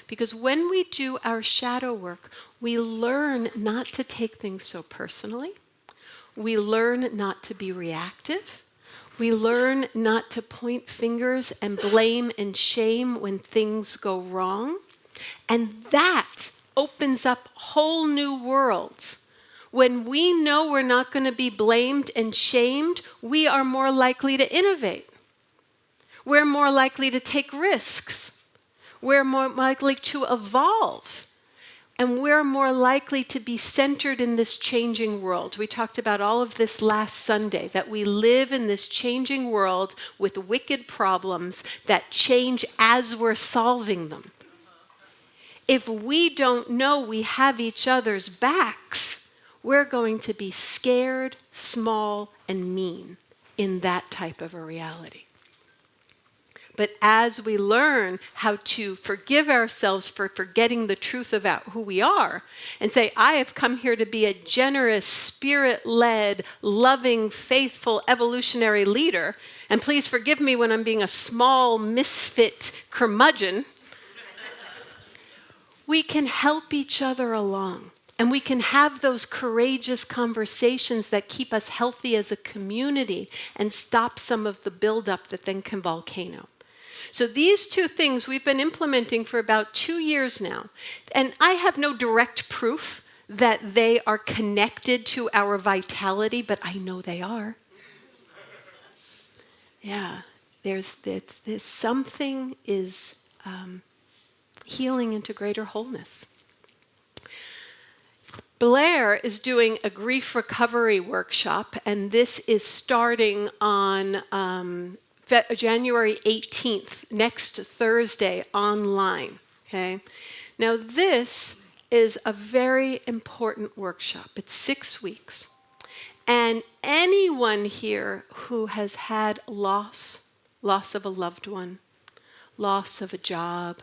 Because when we do our shadow work, we learn not to take things so personally. We learn not to be reactive. We learn not to point fingers and blame and shame when things go wrong. And that opens up whole new worlds. When we know we're not going to be blamed and shamed, we are more likely to innovate. We're more likely to take risks. We're more likely to evolve. And we're more likely to be centered in this changing world. We talked about all of this last Sunday, that we live in this changing world with wicked problems that change as we're solving them. If we don't know we have each other's backs, we're going to be scared, small, and mean in that type of a reality. But as we learn how to forgive ourselves for forgetting the truth about who we are and say, I have come here to be a generous, spirit-led, loving, faithful, evolutionary leader, and please forgive me when I'm being a small, misfit curmudgeon, we can help each other along. And we can have those courageous conversations that keep us healthy as a community and stop some of the buildup that then can volcano. So these two things we've been implementing for about 2 years now. And I have no direct proof that they are connected to our vitality, but I know they are. Yeah, there's something is healing into greater wholeness. Blair is doing a grief recovery workshop, and this is starting on January 18th, next Thursday, online. Okay. Now this is a very important workshop. It's 6 weeks. And anyone here who has had loss of a loved one, loss of a job,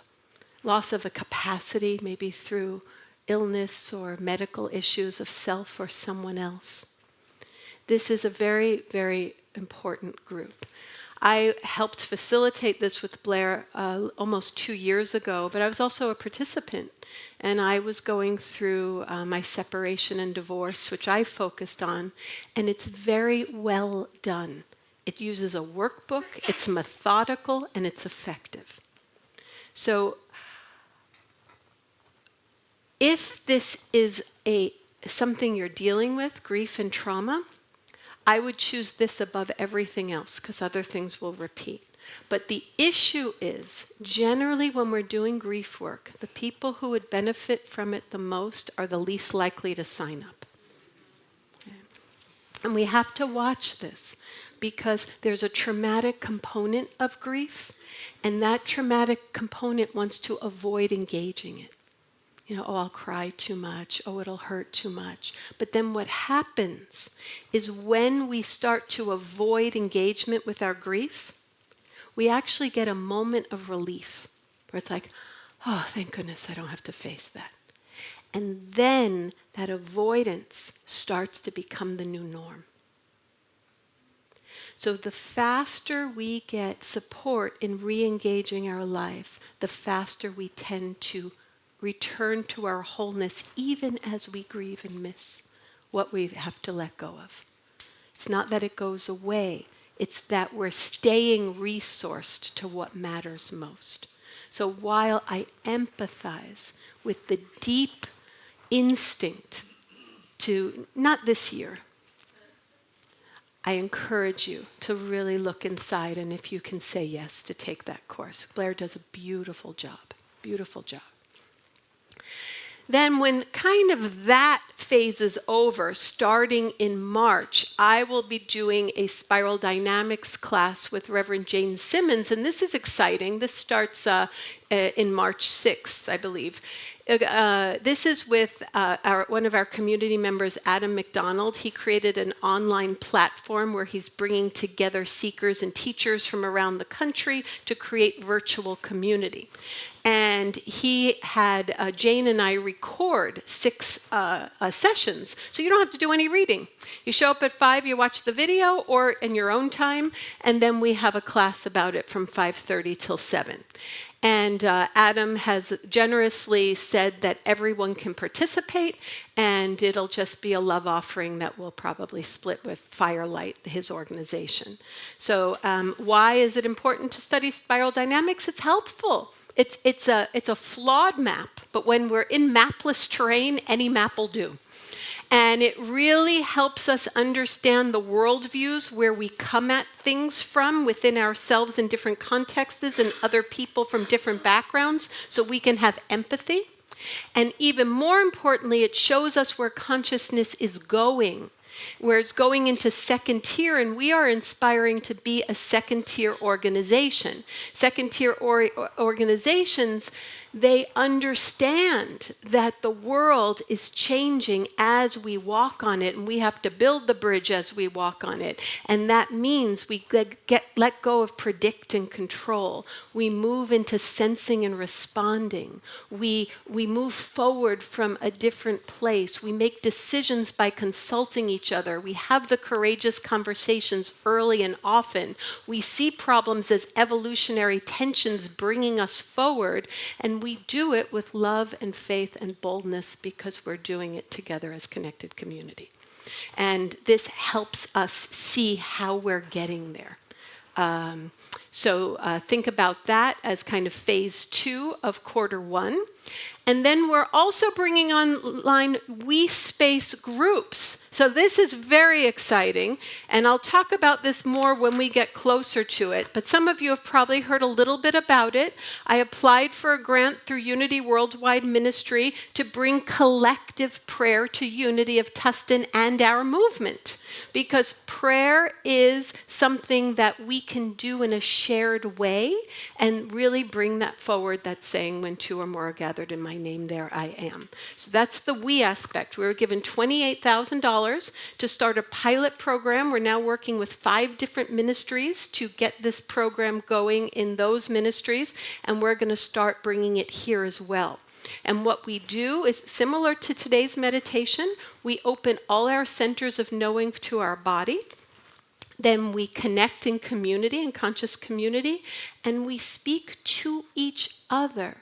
loss of a capacity, maybe through illness or medical issues of self or someone else. This is a very, very important group. I helped facilitate this with Blair almost 2 years ago, but I was also a participant, and I was going through my separation and divorce, which I focused on, and it's very well done. It uses a workbook, it's methodical, and it's effective. So if this is something you're dealing with, grief and trauma, I would choose this above everything else because other things will repeat. But the issue is, generally when we're doing grief work, the people who would benefit from it the most are the least likely to sign up. Okay. And we have to watch this because there's a traumatic component of grief, and that traumatic component wants to avoid engaging it. You know, oh, I'll cry too much. Oh, it'll hurt too much. But then what happens is when we start to avoid engagement with our grief, we actually get a moment of relief where it's like, oh, thank goodness I don't have to face that. And then that avoidance starts to become the new norm. So the faster we get support in re-engaging our life, the faster we tend to return to our wholeness, even as we grieve and miss what we have to let go of. It's not that it goes away. It's that we're staying resourced to what matters most. So while I empathize with the deep instinct to, not this year, I encourage you to really look inside, and if you can say yes, to take that course. Blair does a beautiful job, beautiful job. Then when kind of that phase is over, starting in March, I will be doing a spiral dynamics class with Reverend Jane Simmons, and this is exciting. This starts in March 6th, I believe. This is with one of our community members, Adam McDonald. He created an online platform where he's bringing together seekers and teachers from around the country to create virtual community. And he had Jane and I record 6 sessions, so you don't have to do any reading. You show up at 5, you watch the video, or in your own time, and then we have a class about it from 5:30 till 7. And Adam has generously said that everyone can participate, and it'll just be a love offering that we'll probably split with Firelight, his organization. So why is it important to study spiral dynamics? It's helpful. It's a flawed map, but when we're in mapless terrain, any map will do. And it really helps us understand the worldviews where we come at things from within ourselves in different contexts and other people from different backgrounds, so we can have empathy. And even more importantly, it shows us where consciousness is going, where it's going into second tier, and we are inspiring to be a second tier organization. Second tier organizations, they understand that the world is changing as we walk on it, and we have to build the bridge as we walk on it. And that means we let go of predict and control. We move into sensing and responding. We move forward from a different place. We make decisions by consulting each other. We have the courageous conversations early and often. We see problems as evolutionary tensions bringing us forward, and we do it with love and faith and boldness because we're doing it together as connected community. And this helps us see how we're getting there. So think about that as kind of phase 2 of quarter 1. And then we're also bringing online We-Space groups. So this is very exciting, and I'll talk about this more when we get closer to it, but some of you have probably heard a little bit about it. I applied for a grant through Unity Worldwide Ministry to bring collective prayer to unity of Tustin and our movement, because prayer is something that we can do in a shared way and really bring that forward. That's saying, when 2 or more are gathered in my name, there I am. So that's the we aspect. We were given $28,000 to start a pilot program. We're now working with 5 different ministries to get this program going in those ministries, and we're going to start bringing it here as well. And what we do is similar to today's meditation. We open all our centers of knowing to our body. Then we connect in community, in conscious community, and we speak to each other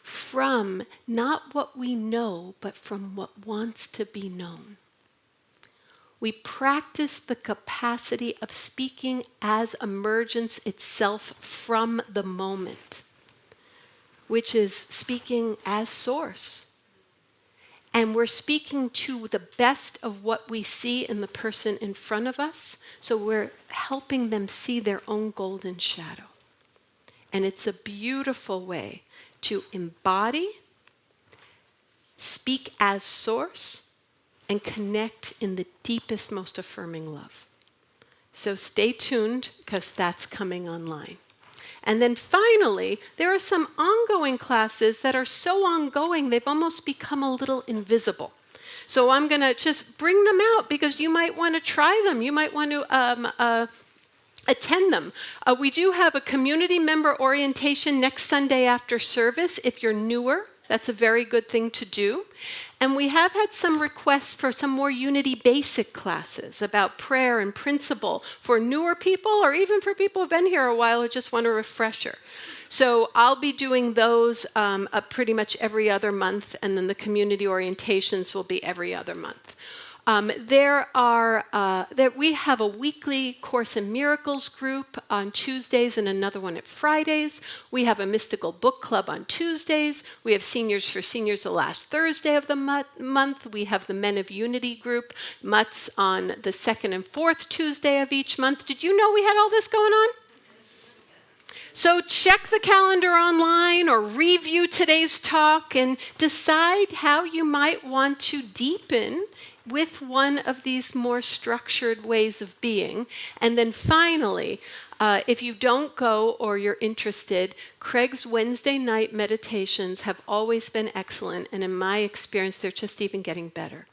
from not what we know, but from what wants to be known. We practice the capacity of speaking as emergence itself from the moment, which is speaking as source. And we're speaking to the best of what we see in the person in front of us, so we're helping them see their own golden shadow. And it's a beautiful way to embody, speak as source, and connect in the deepest, most affirming love. So stay tuned, because that's coming online. And then finally, there are some ongoing classes that are so ongoing, they've almost become a little invisible. So I'm going to just bring them out, because you might want to try them. You might want to attend them. We do have a community member orientation next Sunday after service. If you're newer, that's a very good thing to do. And we have had some requests for some more Unity basic classes about prayer and principle for newer people, or even for people who've been here a while who just want a refresher. So I'll be doing those pretty much every other month, and then the community orientations will be every other month. We have a weekly Course in Miracles group on Tuesdays and another one at Fridays. We have a mystical book club on Tuesdays. We have Seniors for Seniors the last Thursday of the month. We have the Men of Unity group, Mutts, on the second and fourth Tuesday of each month. Did you know we had all this going on? So check the calendar online or review today's talk and decide how you might want to deepen with one of these more structured ways of being. And then finally, if you don't go or you're interested, Craig's Wednesday night meditations have always been excellent, and in my experience, they're just even getting better.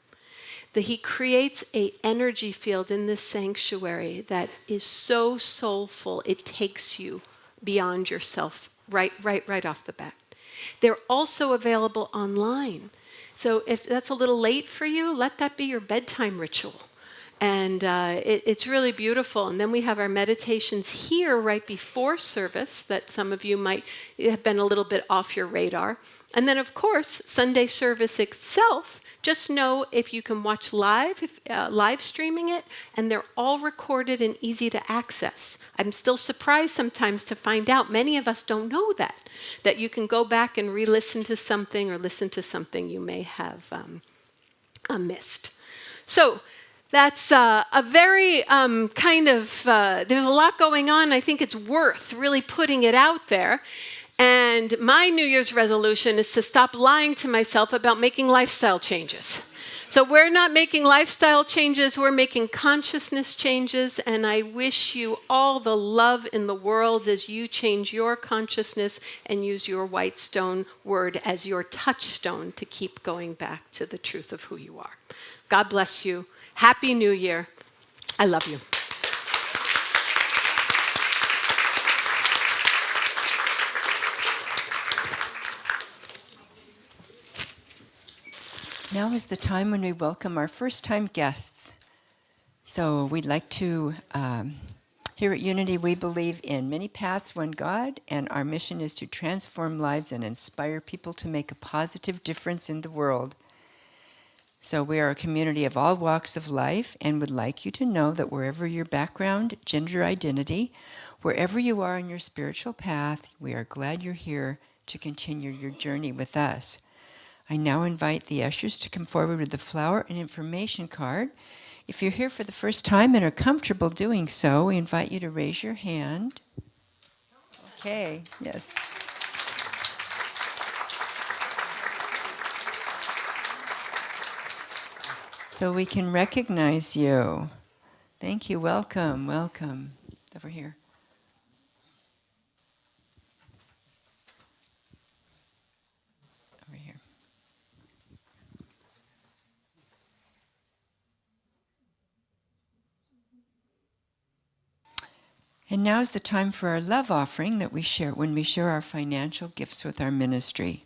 He creates an energy field in this sanctuary that is so soulful, it takes you beyond yourself right off the bat. They're also available online. So if that's a little late for you, let that be your bedtime ritual. And it's really beautiful. And then we have our meditations here right before service that some of you might have been a little bit off your radar. And then, of course, Sunday service itself. Just know if you can watch live streaming it, and they're all recorded and easy to access. I'm still surprised sometimes to find out, many of us don't know that you can go back and re-listen to something or listen to something you may have missed. So that's a very there's a lot going on. I think it's worth really putting it out there. And my New Year's resolution is to stop lying to myself about making lifestyle changes. So we're not making lifestyle changes, we're making consciousness changes, and I wish you all the love in the world as you change your consciousness and use your white stone word as your touchstone to keep going back to the truth of who you are. God bless you. Happy New Year. I love you. Now is the time when we welcome our first-time guests. So we'd like to, here at Unity, we believe in many paths, one God, and our mission is to transform lives and inspire people to make a positive difference in the world. So we are a community of all walks of life and would like you to know that wherever your background, gender identity, wherever you are in your spiritual path, we are glad you're here to continue your journey with us. I now invite the ushers to come forward with the flower and information card. If you're here for the first time and are comfortable doing so, we invite you to raise your hand. Okay, yes. So we can recognize you. Thank you. Welcome, welcome. Over here. Over here. And now is the time for our love offering that we share when we share our financial gifts with our ministry.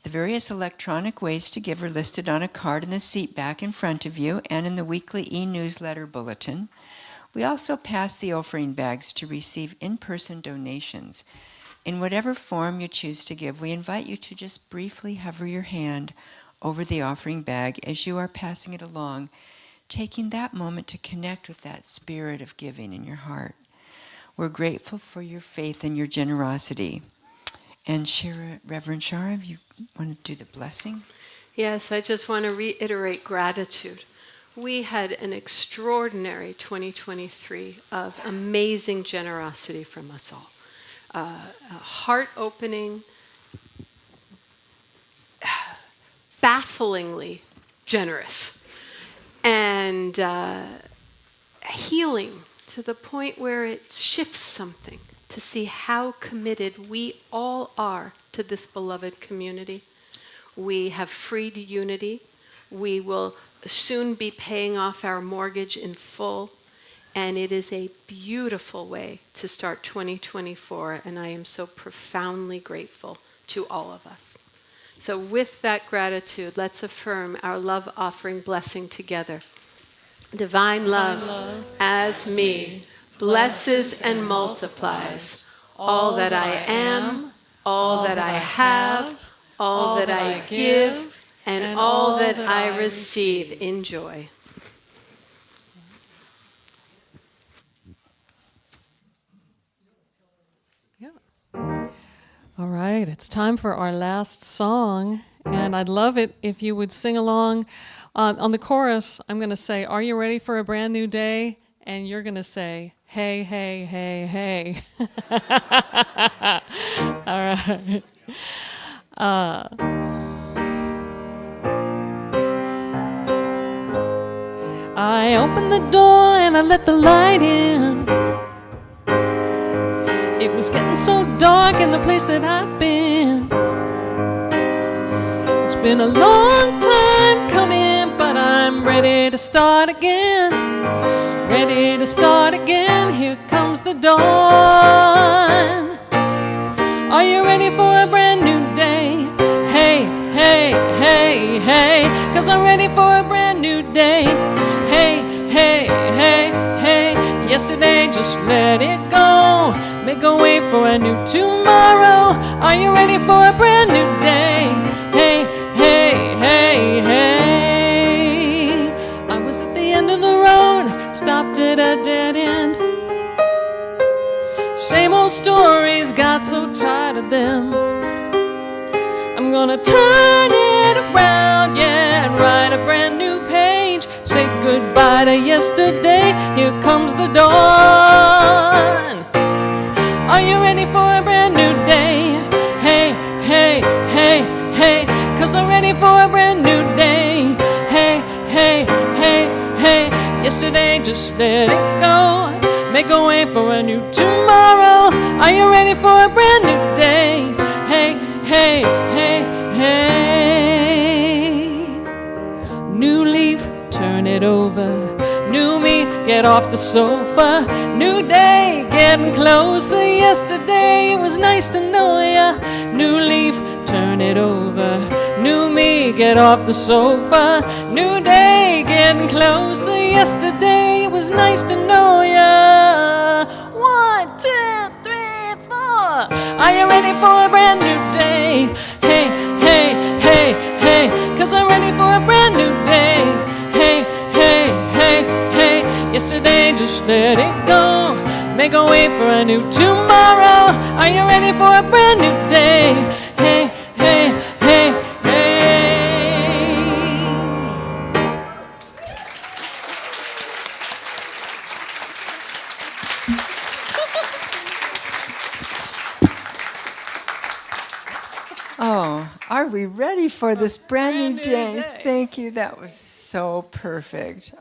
The various electronic ways to give are listed on a card in the seat back in front of you and in the weekly e-newsletter bulletin. We also pass the offering bags to receive in-person donations. In whatever form you choose to give, we invite you to just briefly hover your hand over the offering bag as you are passing it along, taking that moment to connect with that spirit of giving in your heart. We're grateful for your faith and your generosity. And Shara, Reverend Shara, you want to do the blessing? Yes, I just want to reiterate gratitude. We had an extraordinary 2023 of amazing generosity from us all. heart-opening, bafflingly generous, and healing to the point where it shifts something to see how committed we all are to this beloved community. We have freed unity. We will soon be paying off our mortgage in full. And it is a beautiful way to start 2024, and I am so profoundly grateful to all of us. So with that gratitude, let's affirm our love offering blessing together. Divine love as me blesses and multiplies all that I am, all that I have, all that I give, and all that I receive in joy. All right, it's time for our last song, and I'd love it if you would sing along. On the chorus, I'm going to say, "Are you ready for a brand new day?" And you're going to say, "Hey, hey, hey, hey." All right. I opened the door and I let the light in. It was getting so dark in the place that I've been. It's been a long time coming, but I'm ready to start again. Ready to start again, here comes the dawn. Are you ready for a brand new day? Hey, hey, hey, hey, 'cause I'm ready for a brand new day. Hey, hey, hey, hey, yesterday just let it go. Make a way for a new tomorrow. Are you ready for a brand new day? Hey, hey, hey, hey. I was at the end of the road, stopped at a dead end. Same old stories, got so tired of them. I'm gonna turn it around, yeah, and write a brand new page. Say goodbye to yesterday, here comes the dawn. Are you ready for a brand new day? Hey, hey, hey, hey, 'cause I'm ready for a brand new day. Hey, hey, hey, hey, yesterday just let it go. Make a way for a new tomorrow. Are you ready for a brand new day? Hey, hey, hey, hey. New leaf, turn it over. New me, get off the sofa. New day, getting closer. Yesterday, it was nice to know ya. New leaf, turn it over. New me, get off the sofa. New day, getting closer. Yesterday, it was nice to know ya. 1, 2, 3, 4. Are you ready for a brand new day? Hey, hey, hey, hey, 'cause I'm ready for a brand new day. Hey, hey, hey, hey, yesterday just let it go. Make a way for a new tomorrow. Are you ready for a brand new day? Hey, hey, hey, hey. Oh, are we ready for this brand new day? day. Thank you. That was so perfect.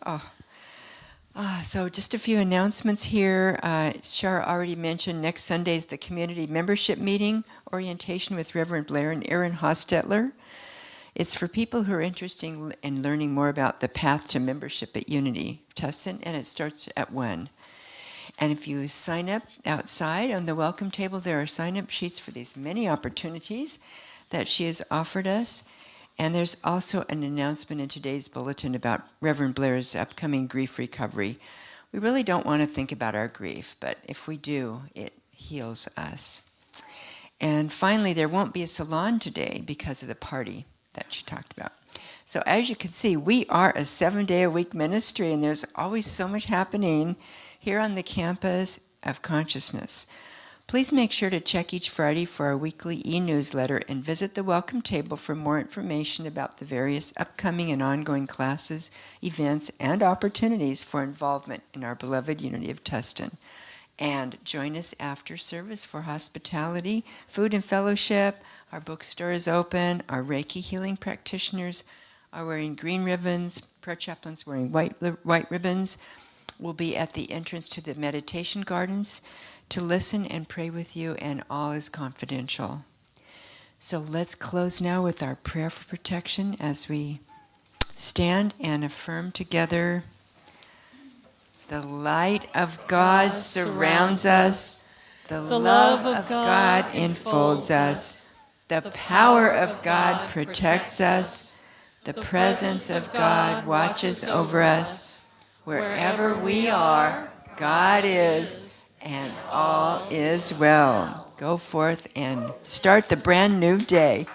So just a few announcements here. Shara already mentioned next Sunday is the community membership meeting, orientation with Reverend Blair and Aaron Hostetler. It's for people who are interested in learning more about the path to membership at Unity Tustin, and it starts at 1. And if you sign up outside on the welcome table, there are sign-up sheets for these many opportunities that she has offered us. And there's also an announcement in today's bulletin about Reverend Blair's upcoming grief recovery. We really don't want to think about our grief, but if we do, it heals us. And finally, there won't be a salon today because of the party that she talked about. So as you can see, we are a 7-day-a-week ministry, and there's always so much happening here on the campus of consciousness. Please make sure to check each Friday for our weekly e-newsletter and visit the welcome table for more information about the various upcoming and ongoing classes, events, and opportunities for involvement in our beloved Unity of Tustin. And join us after service for hospitality, food and fellowship. Our bookstore is open. Our Reiki healing practitioners are wearing green ribbons. Prayer chaplains wearing white ribbons. We'll be at the entrance to the meditation gardens to listen and pray with you, and all is confidential. So let's close now with our prayer for protection as we stand and affirm together. The light of God surrounds us. The love of God enfolds us. The power of God protects us. The presence of God watches over us. Wherever we are, God is, and all is well. Go forth and start the brand new day.